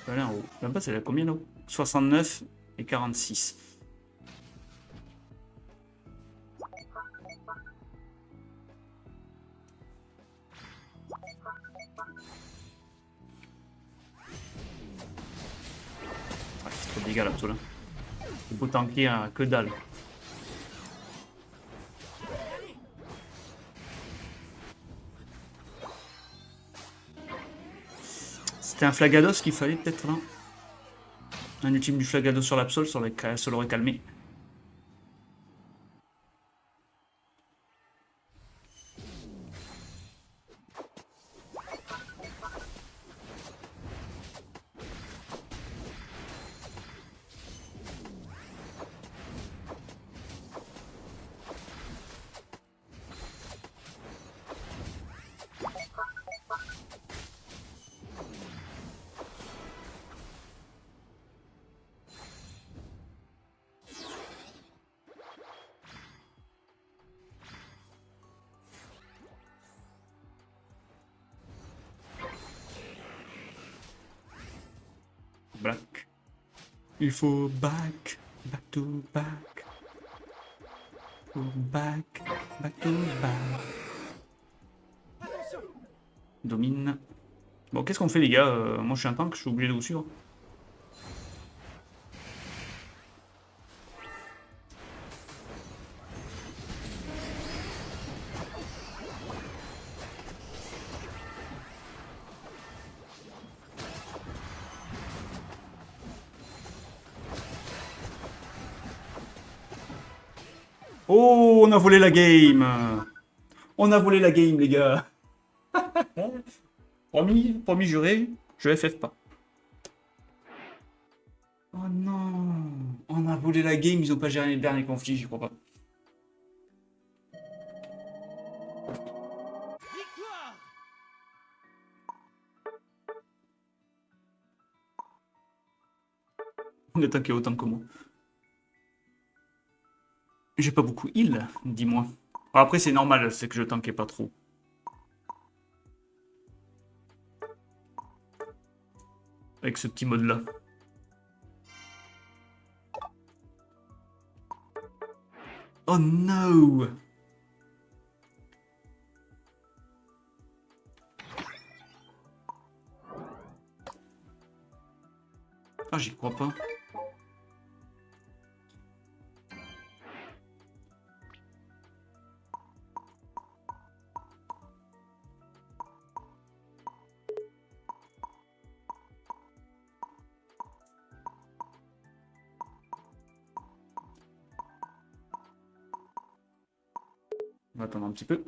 Je vais aller en haut. Même pas, c'est à combien là-haut? 69 et 46. Ah, c'est trop de dégâts l'Absol. Il faut tanker que dalle. C'était un Flagados qu'il fallait peut-être là. Un ultime du Flagados sur l'Absol, ça l'aurait calmé. Black. Il faut back to back. Back to back. Domine. Bon, qu'est-ce qu'on fait les gars? Moi je suis un tank, je suis obligé de vous suivre. Oh, on a volé la game. On a volé la game, les gars. Promis juré, je FF pas. On a volé la game, ils ont pas géré les derniers conflits, j'y crois pas. Victoire! On a tanké autant que moi. J'ai pas beaucoup heal, dis-moi. Bon, après, c'est normal, c'est que je tankais pas trop. Avec ce petit mode-là. Oh no! Ah, j'y crois pas. On va attendre un petit peu.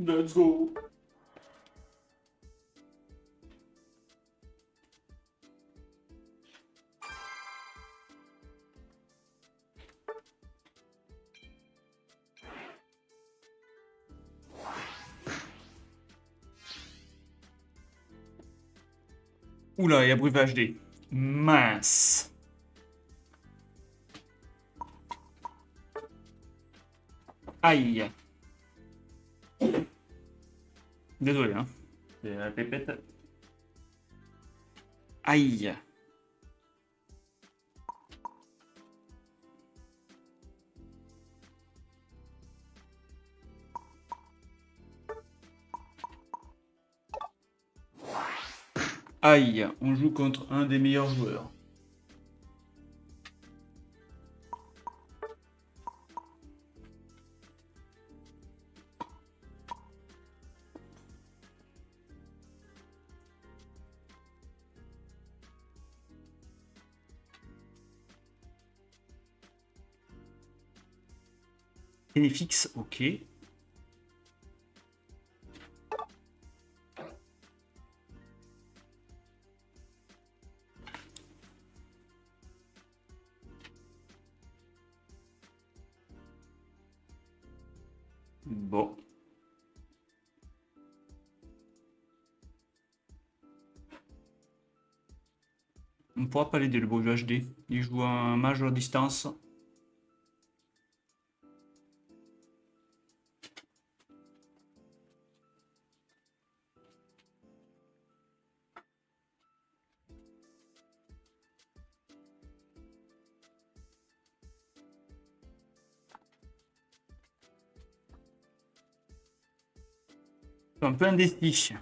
Let's go! Oula, il y a bruit HD. Mince. Aïe. Désolé, hein. C'est la pépette. Aïe. Aïe, on joue contre un des meilleurs joueurs. NFX, ok. Bon. On ne pourra pas l'aider le beau jeu HD. Il joue un mage à distance. Un peu indécis.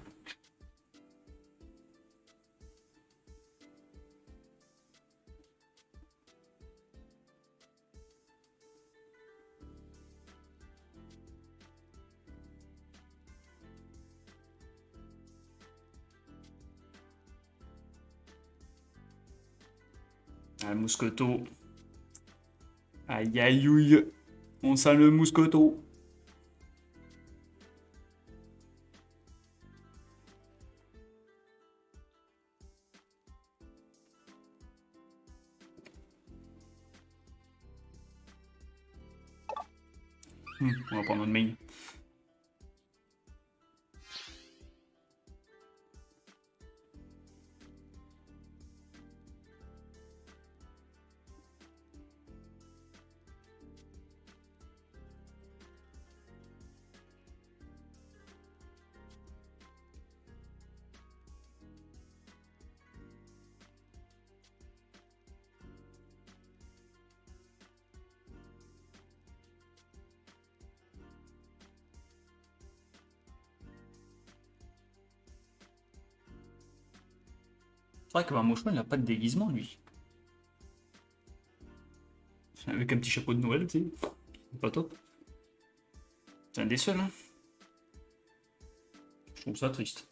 Ah, le mousquetot. Aïe aïe aïe. On sent le mousquetot. On va prendre notre main. C'est vrai que Mouchon, il a pas de déguisement, lui. Avec un petit chapeau de Noël, tu sais. C'est pas top. C'est un des seuls, hein. Je trouve ça triste.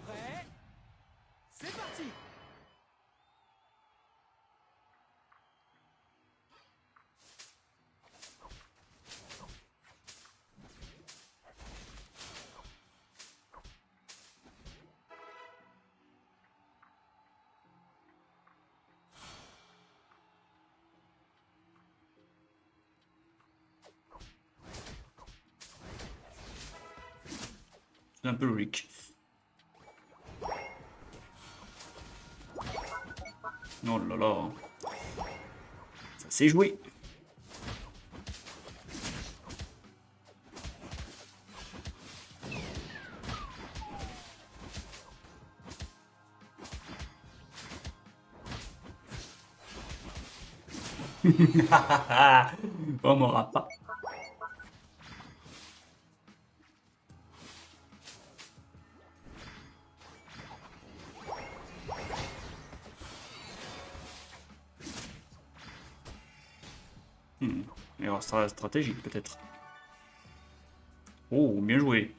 Prêt? C'est parti! C'est un peu logique. Oh là là. Ça s'est joué. On m'aura pas. Erreur stratégique peut-être. Oh, bien joué.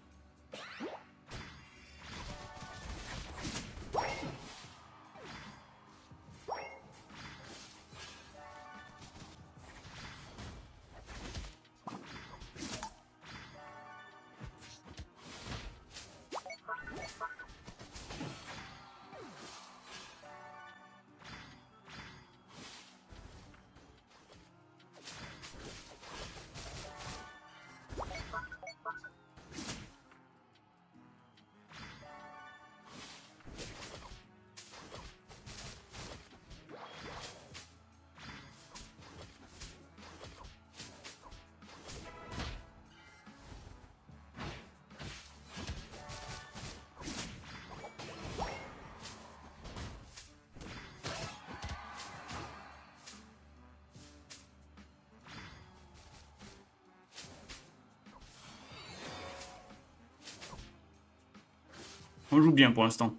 On joue bien pour l'instant.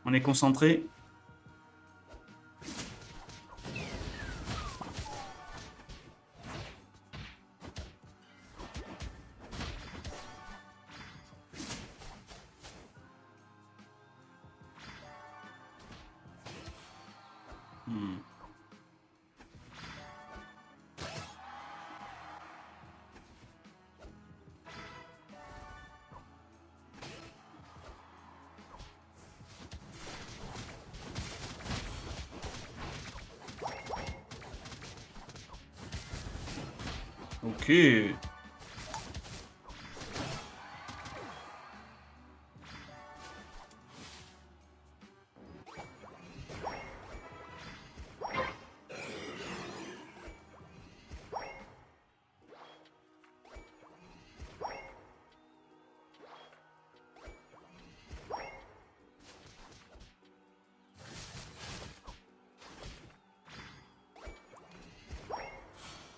On est concentré. Ok.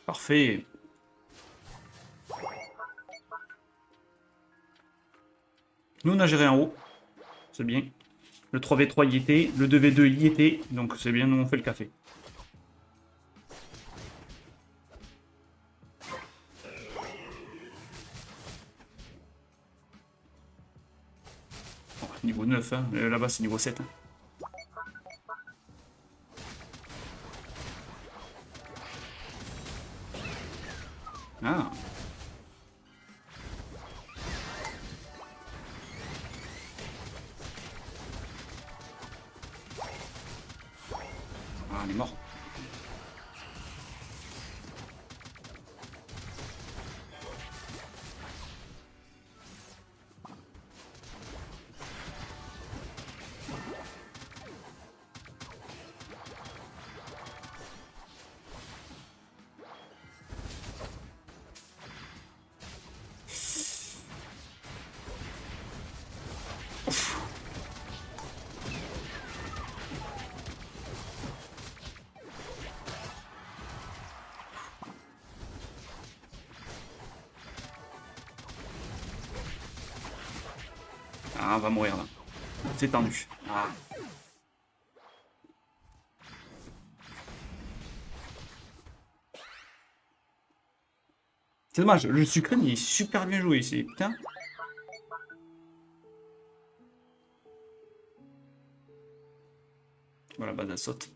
Parfait. Nous, on a géré en haut. C'est bien. Le 3v3 y était. Le 2v2 y était. Donc c'est bien, nous, on fait le café. Oh, niveau 9, hein. Là-bas, c'est niveau 7. Hein. Ah. Ah, on est mort. Ah, on va mourir là. C'est tendu. Ah. C'est dommage, le sucre il est super bien joué ici, putain. Voilà, base elle saute.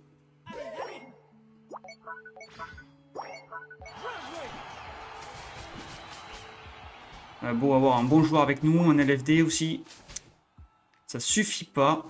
Beau avoir un bon joueur avec nous, un LFD aussi. Ça suffit pas.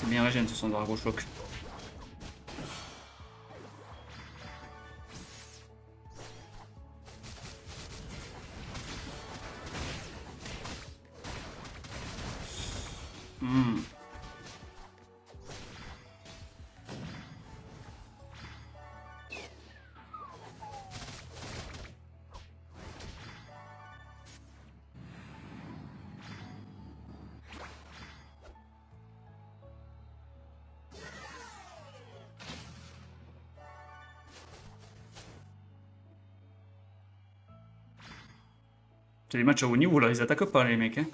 C'est bien régène ce son Drago Shock. C'est des matchs à haut niveau là, ils attaquent pas les mecs. Hein.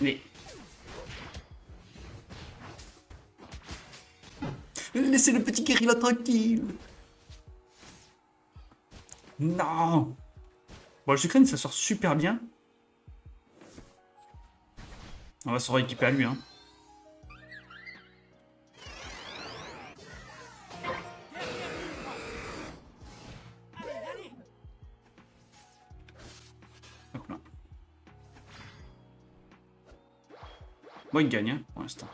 Mais... Laissez le petit guérilla tranquille. Non. Bon, le sucrène, ça sort super bien. On va se rééquiper à lui, hein. Hop là. Bon, il gagne, hein, pour l'instant.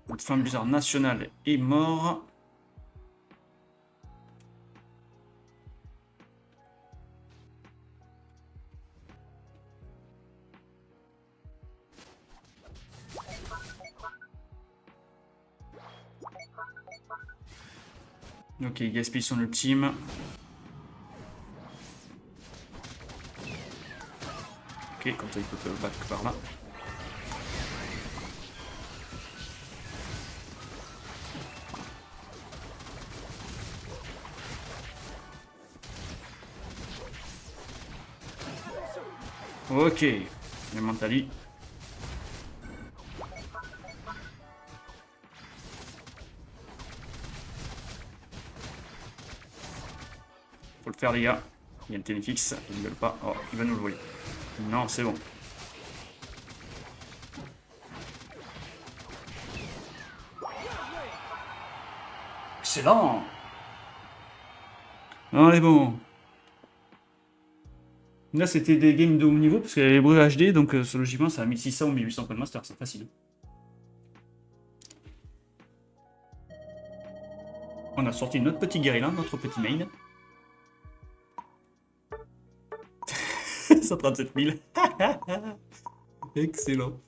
Notre flamme bizarre nationale est mort. Ok, il gaspille son ultime. Ok, comme ça il peut back par là. Ok, le Mentali. Faut le faire les gars. Il y a le téléfixe, il ne veut pas. Oh, il va nous le voler. Non, c'est bon. Excellent. Allez bon. Là c'était des games de haut niveau parce qu'il y avait les bruits HD, donc logiquement c'est à 1600 ou 1800 points de master, c'est facile. On a sorti notre petit guérilla, notre petit main. 137 000. Excellent.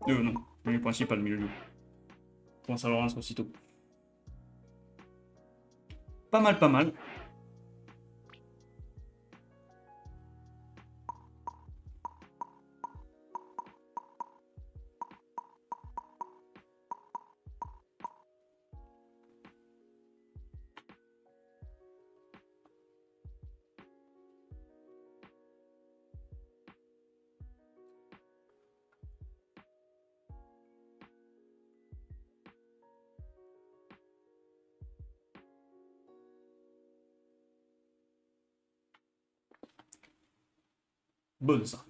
Non, le principal, mais le point Saint-Laurent aussitôt. Pas mal, pas mal. Bonne ça.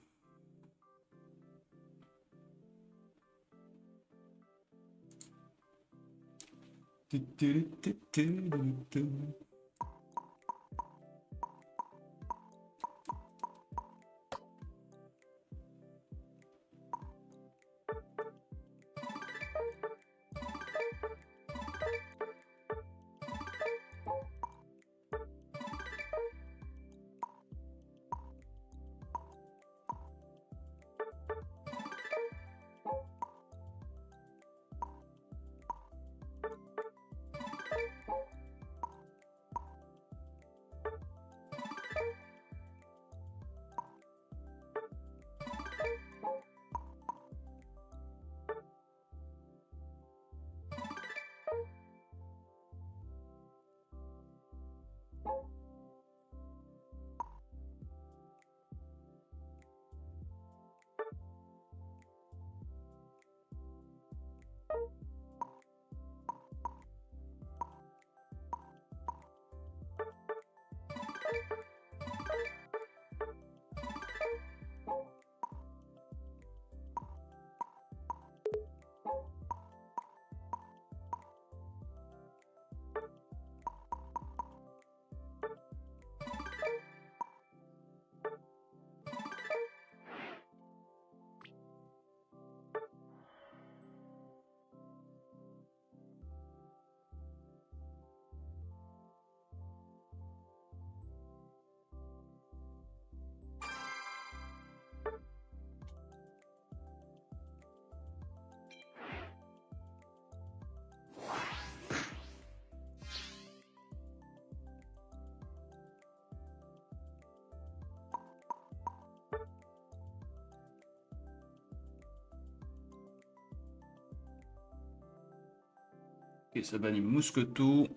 Ok, ça bannit Mousquetot,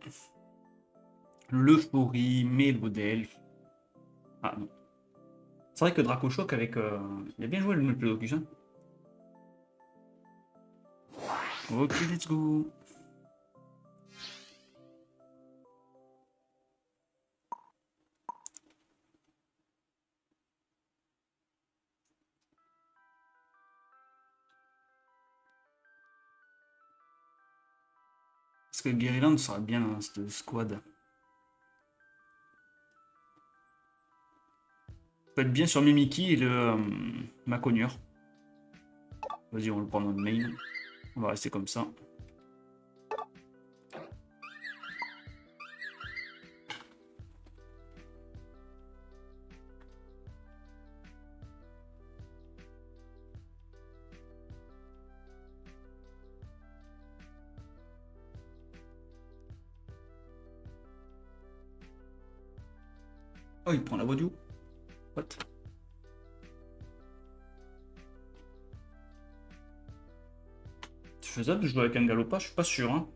l'Euphorie, Mélodel. Ah non. C'est vrai que Dracochoc avec. Il a bien joué le Diplodocus. Hein. Ok, let's go. Parce que Guerrilland sera bien dans cette squad. Peut être bien sur Mimiki et le Maconieur. Vas-y, on le prend dans le main. On va rester comme ça. Oh, il prend la voix du haut. What? C'est faisable de jouer avec un Galopa? Je suis pas sûr. Hein.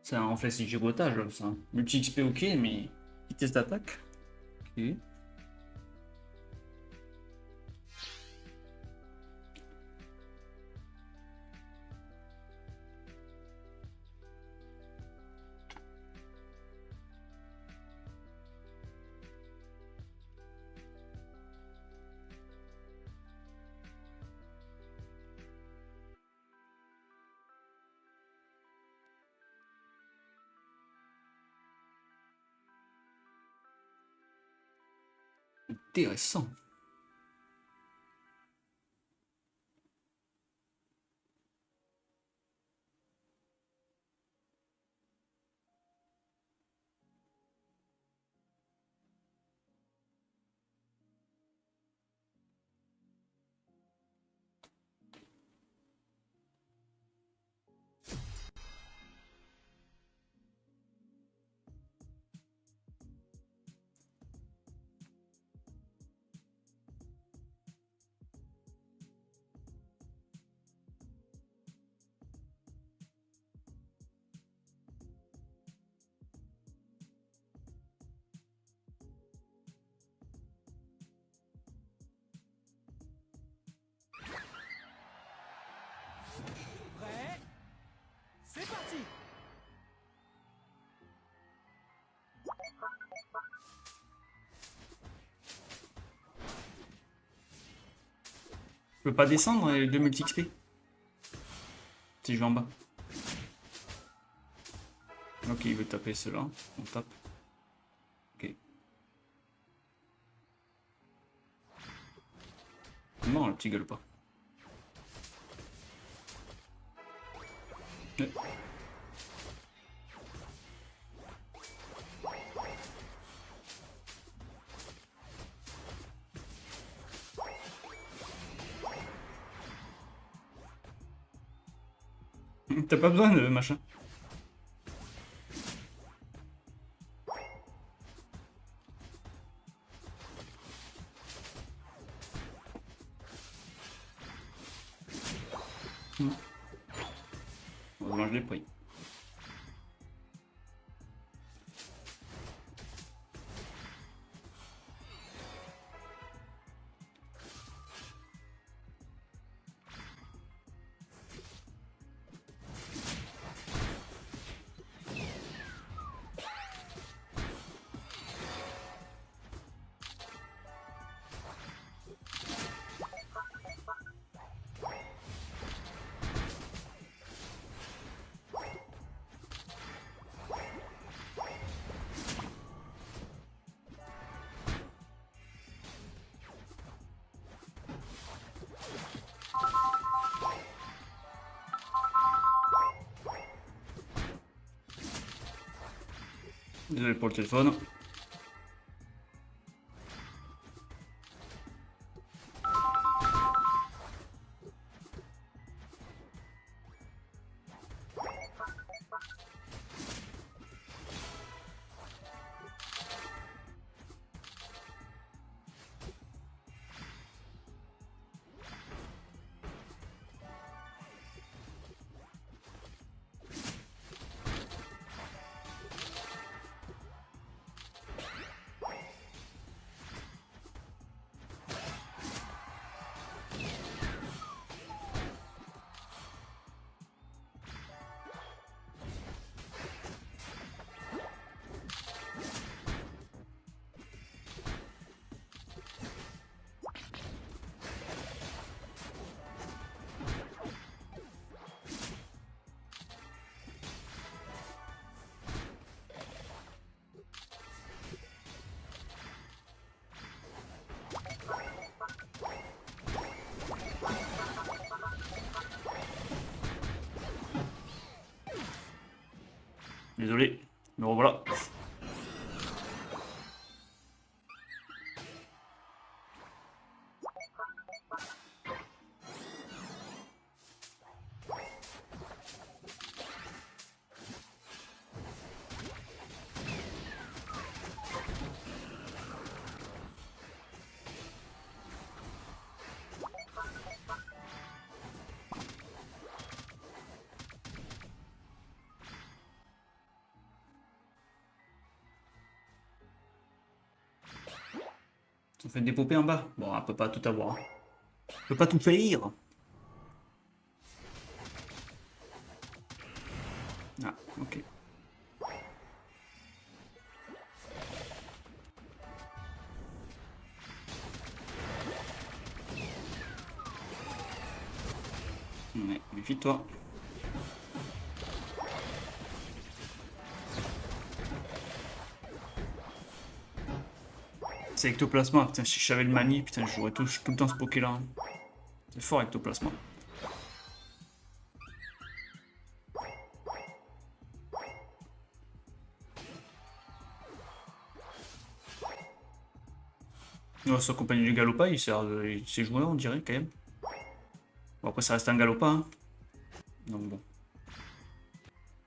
C'est un reflex gigotage, ça. Multi XP, ok, mais vitesse d'attaque. Ok. Intéressant. Prêt? C'est parti. Je peux pas descendre les 2 multi XP si je vais en bas. Ok, il veut taper cela. On tape. Ok. Non, le petit gueule pas. Ouais. T'as pas besoin de machin. Heureusement, je l'ai pris. Désolé pour le téléphone. Désolé, me revoilà. On fait des popées en bas. Bon, on peut pas tout avoir. On peut pas tout faire. Ah, ok. Ouais, méfie-toi. C'est ectoplasma, putain, si je savais le manier, putain, je jouerais tout le temps ce poké là. C'est fort ectoplasma. Ouais, son compagnie du Galopa, il s'est joué, on dirait, quand même. Bon, après, ça reste un Galopa, hein. Donc bon.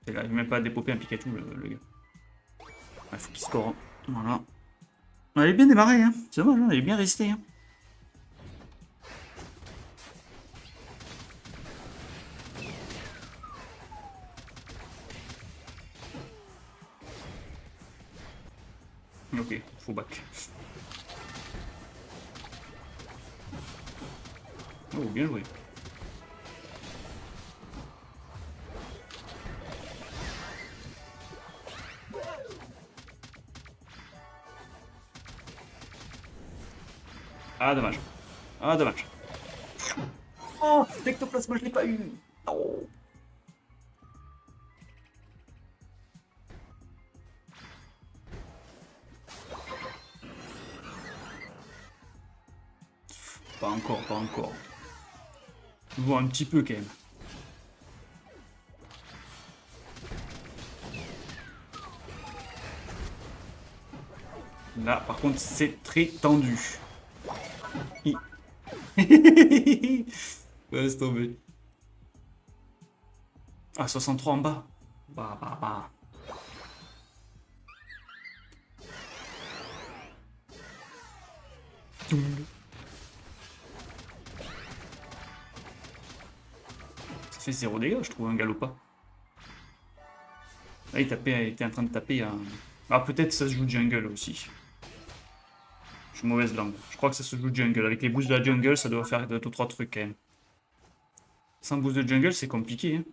Il n'arrive même pas à dépoper un Pikachu, le gars. Il faut qu'il score. Hein. Voilà. On avait bien démarré, hein. C'est dommage, on avait bien resté. Hein. Ok, faut back. Oh, bien joué. Ah, dommage. Ah, dommage. Oh, l'ectoplasma, je l'ai pas eu. Oh. Pas encore, pas encore. Je vois un petit peu quand même. Là, par contre, c'est très tendu. Laisse tomber. Ah, 63 en bas. Bah, bah, bah. Ça fait 0 dégâts, je trouve, un Galopa. Là, il était en train de taper un... Ah, peut-être ça se joue jungle aussi. Je suis mauvaise langue. Je crois que ça se joue jungle. Avec les boosts de la jungle, ça doit faire 2 ou 3 trucs quand même. Sans boost de jungle, c'est compliqué. Hein.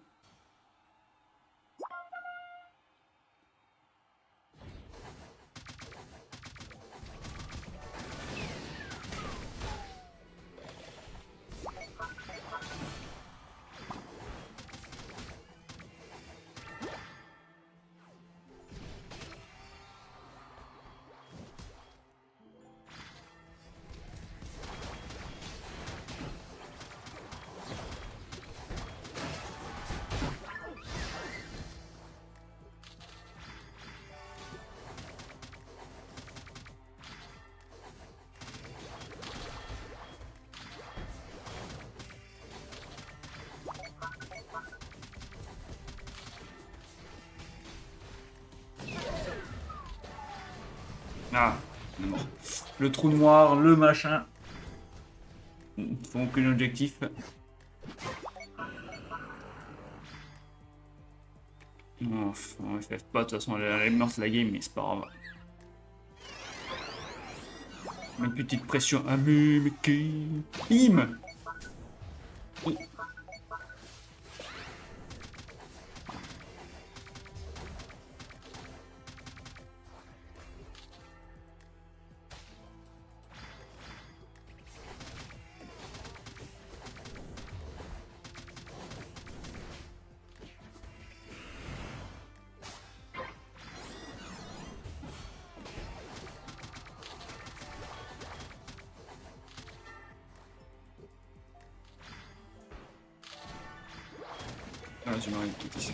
Ah, non. Le trou noir, le machin. Faut aucun objectif. Non, on fait pas, de toute façon, elle est morte la game, mais c'est pas grave. Une petite pression à mais qui... Bim. Ah, je m'arrête tout ici.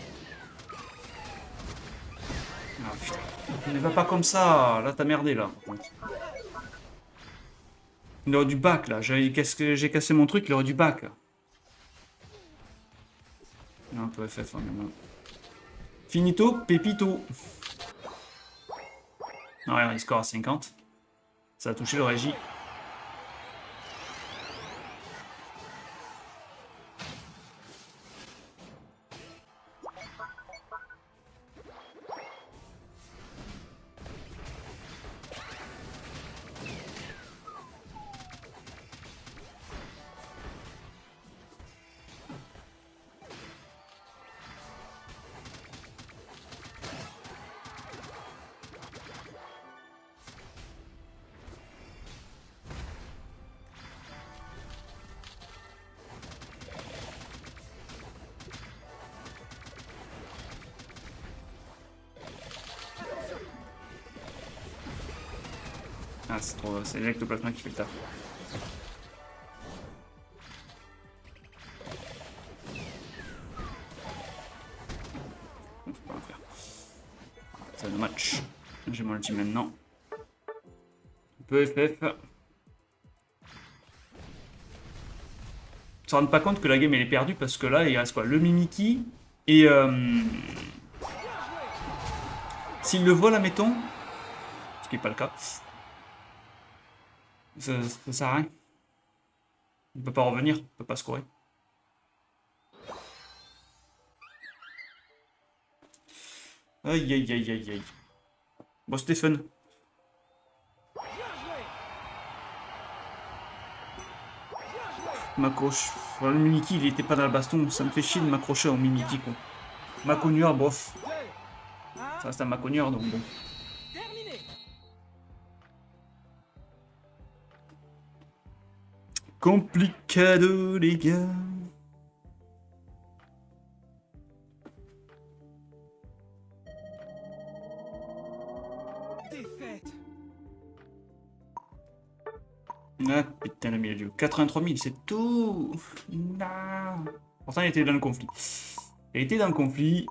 Ah putain. Ne va pas comme ça. Là, t'as merdé, là. Il aurait du bac, là. J'ai cassé mon truc, il aurait du bac. Il a un peu FF, hein, maintenant. Finito, Pepito. Ouais, il score à 50. Ça a touché le régie. Ah, c'est trop. C'est l'ectoplasma qui fait le taf. On peut pas en faire. C'est le match. J'ai mon ulti maintenant. Un peu FF. Ils se rendent pas compte que la game elle est perdue parce que là il reste quoi? Le Mimiki et s'il le voit là mettons, ce qui n'est pas le cas, ça sert à rien. Il peut pas revenir, il peut pas scorer. Aïe aïe aïe aïe aïe. Bon c'était fun. M'accroche. Le Mimiki il était pas dans le baston, ça me fait chier de m'accrocher au Mimiki quoi. Macognure, bof. Ça reste un Macognure donc bon. Terminé. Complicado les gars. Défaite. Ah putain le milieu du 83 000 c'est tout. Non. Pourtant il était dans le conflit. Il était dans le conflit.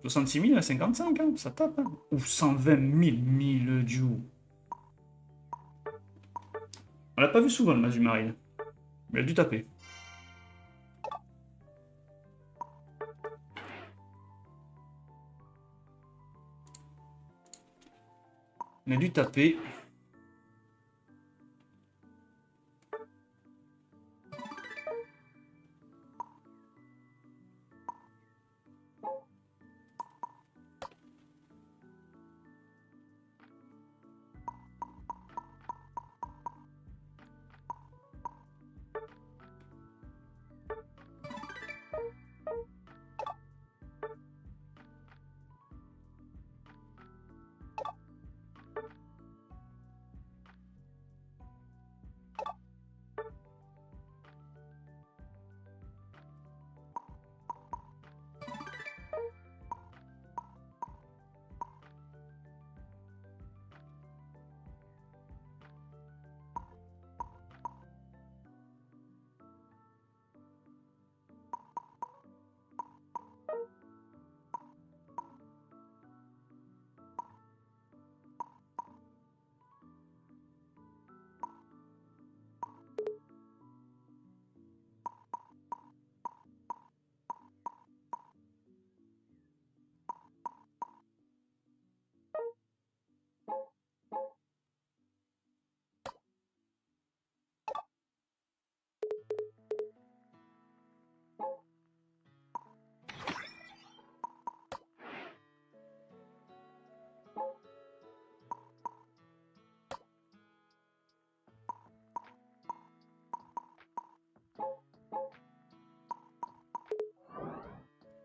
66 000 à 55, hein, ça tape. Hein. Ou 120 000 le duo. On l'a pas vu souvent le Mazumaril. Mais il a dû taper. Il a dû taper.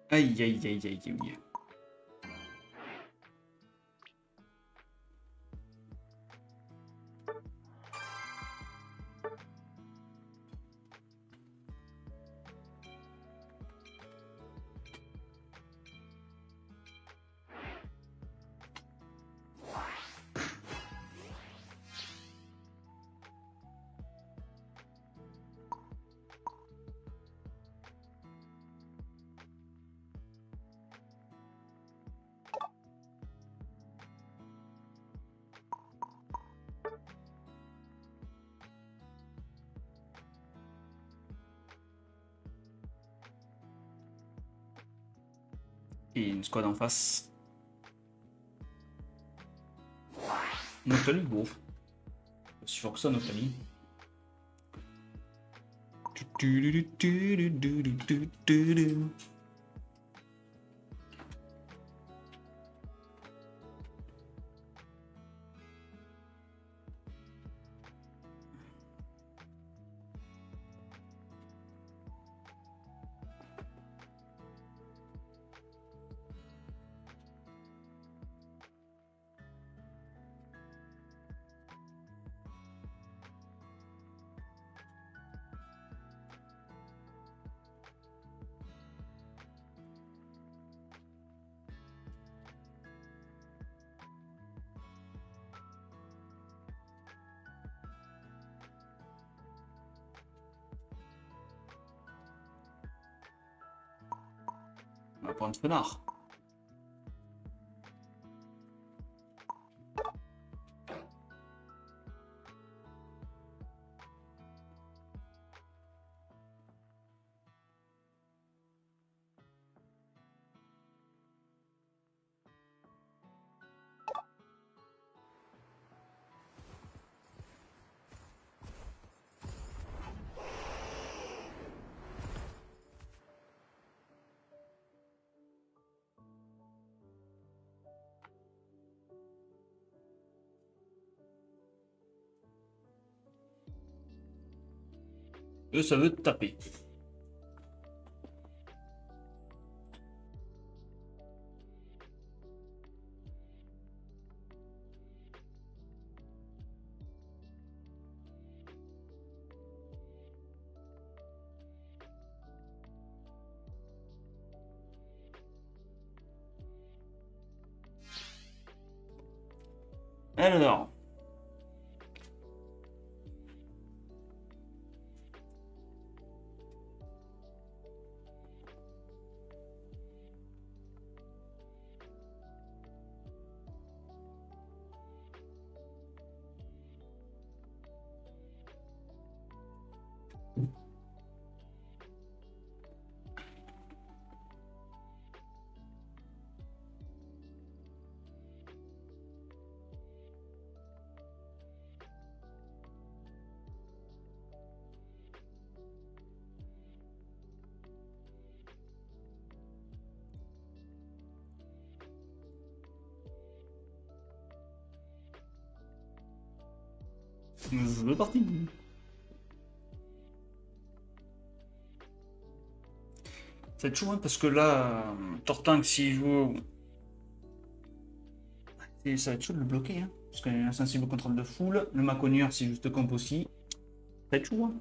Aïe aïe aïe aïe aïe. Et une squad en face. Noctali, bon. Aussi fort que ça, Noctali. pour un fenard. Eux, ça veut te taper. Alors. C'est parti. C'est chaud hein, parce que là, Tortank s'il joue, ça va être chaud de le bloquer. Hein, parce qu'il y a un sensible contrôle de foule. Le Maconier c'est juste comp aussi. Ça va être chaud. Hein.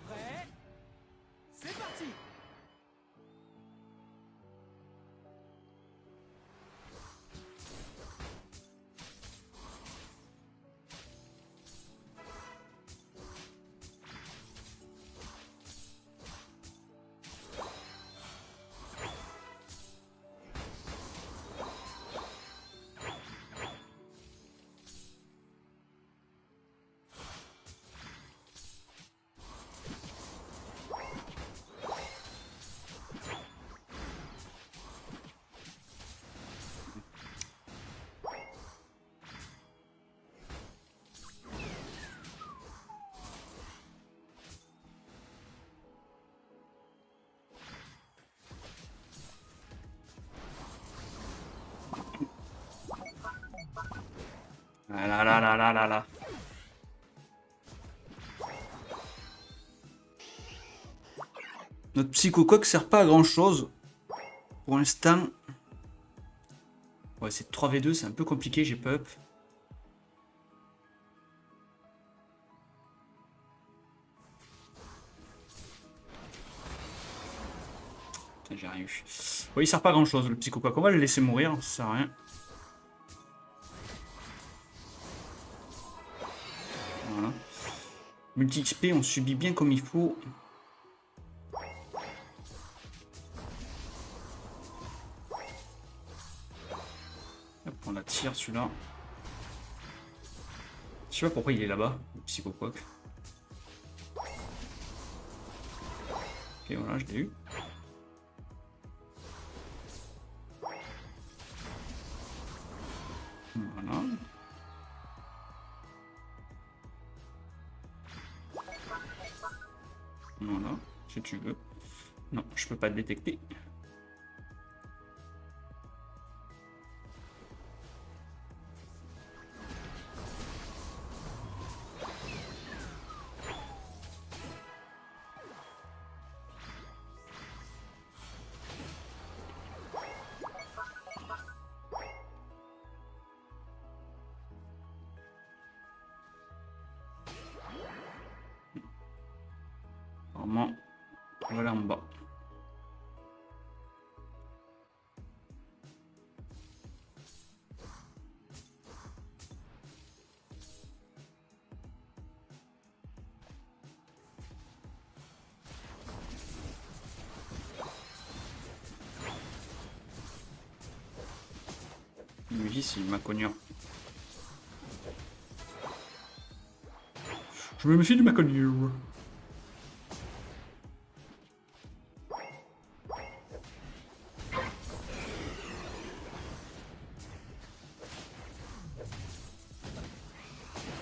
Prêt? C'est parti. Ah là là là là là là. Notre psychocoque sert pas à grand chose. Pour l'instant. Ouais, c'est 3v2, c'est un peu compliqué, j'ai pas up. Putain, j'ai rien eu. Ouais, il sert pas à grand chose le psychocoque. On va le laisser mourir, ça sert à rien. Voilà. Multi-XP, on subit bien comme il faut. Hop, on attire celui-là. Je sais pas pourquoi il est là-bas, le psychocoque. Ok, voilà, je l'ai eu. Voilà. Voilà, si tu veux. Non, je peux pas le détecter. Apparemment, voilà en bas. Lui ici, ma cognure. Je me méfie de ma cognure.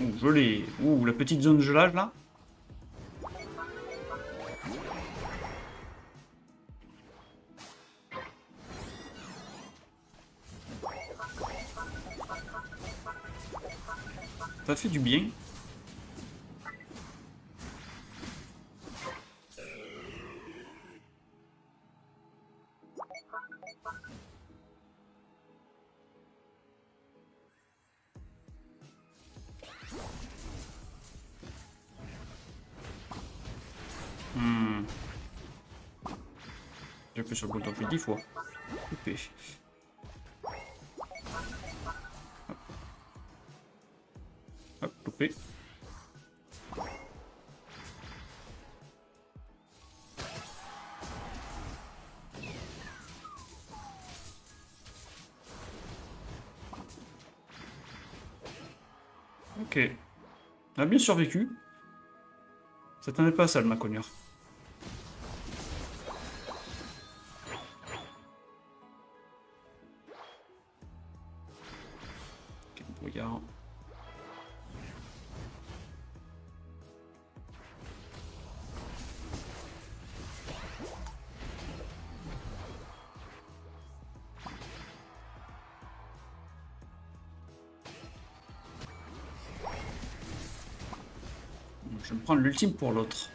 Ouh, joli. Ouh, la petite zone gelage là. Ça fait du bien. J'ai appuyé sur le bouton plus 10 fois. Coupé. Hop, coupé. Ok. On a bien survécu. Ça t'en est pas à ça, le macogneur. Ok, brouillard. Je vais me prendre l'ultime pour l'autre.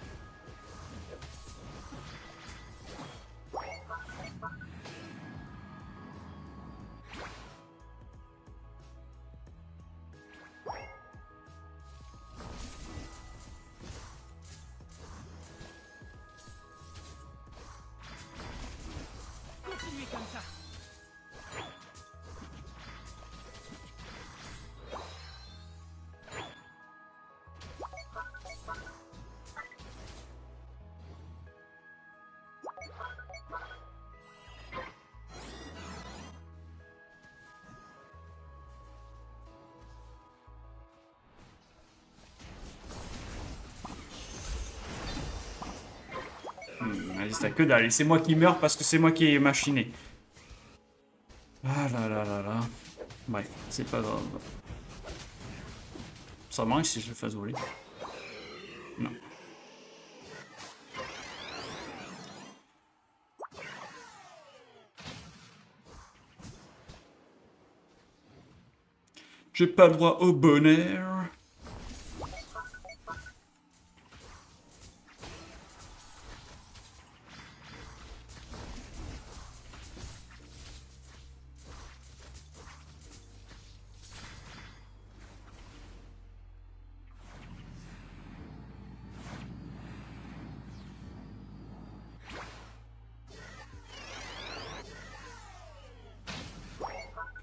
Continuez comme ça. Vas-y, t'as que dalle. Et c'est moi qui meurs parce que c'est moi qui ai machiné. Ah là là là là. Bref, c'est pas grave. Ça m'arrive si je le fais voler. Non. J'ai pas le droit au bonheur.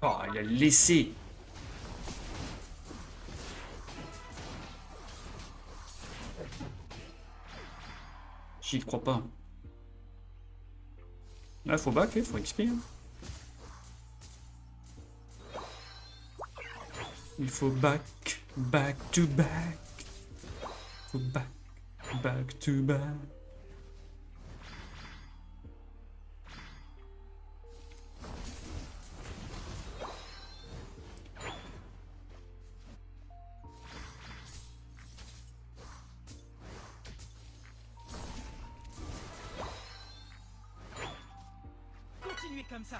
Oh, il a laissé. J'y crois pas. Là, faut back, faut XP. Hein. Il faut back, back to back. Faut back, back to back. Continuez comme ça.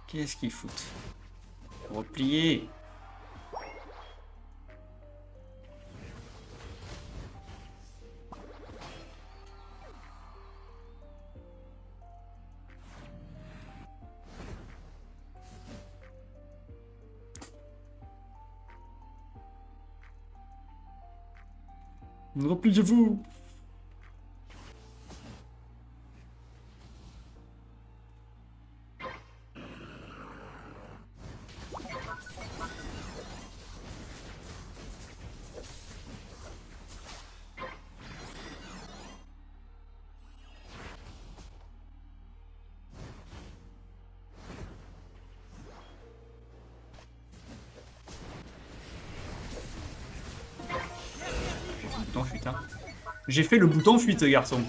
Qu'est-ce qu'ils foutent? Replier. Repliez-vous. J'ai fait le bouton fuite, garçon.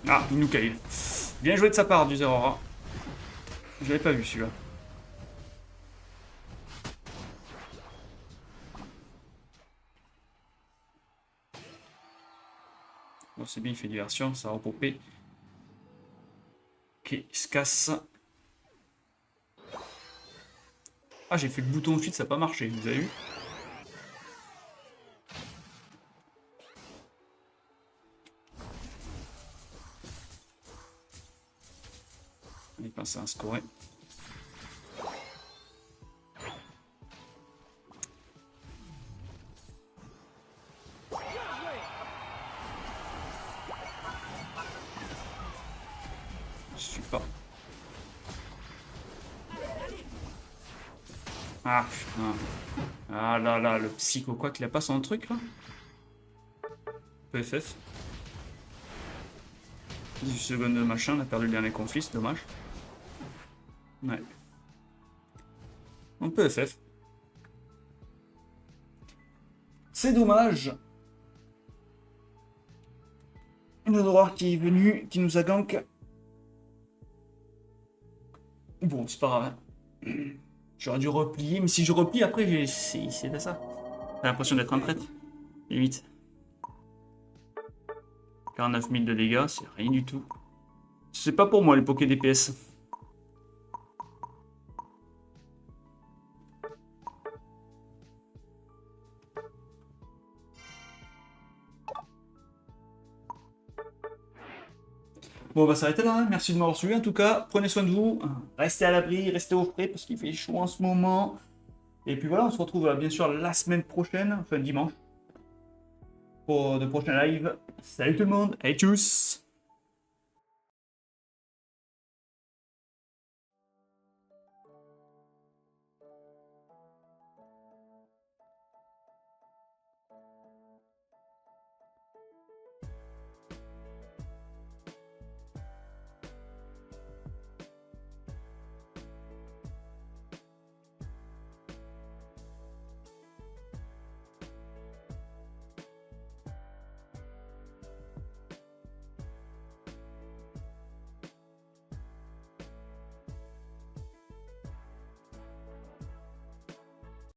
Ah, il nous caille. Bien joué de sa part, du Zerora. Je l'avais pas vu celui-là. Bon, c'est bien, il fait diversion, ça va repopper. Ok, il se casse. Ah, j'ai fait le bouton fuite, ça n'a pas marché, vous avez vu? Il pense à un scorer. Je suis pas. Ah putain. Ah là là, le psycho quoi qu'il a pas son truc là? PFF. 18 secondes de machin, on a perdu le dernier conflit, c'est dommage. Ouais. On peut FF. C'est dommage. Le droit qui est venu, qui nous a gank. Bon, c'est pas grave. J'aurais dû replier, mais si je replie après, c'est ça. J'ai l'impression d'être en traite. Limite. 49 000 de dégâts, c'est rien du tout. C'est pas pour moi les Poké DPS. Bon, on va s'arrêter là. Hein. Merci de m'avoir suivi en tout cas. Prenez soin de vous. Restez à l'abri, restez au frais parce qu'il fait chaud en ce moment. Et puis voilà, on se retrouve bien sûr la semaine prochaine, enfin dimanche, pour de prochains lives. Salut tout le monde et tchuss!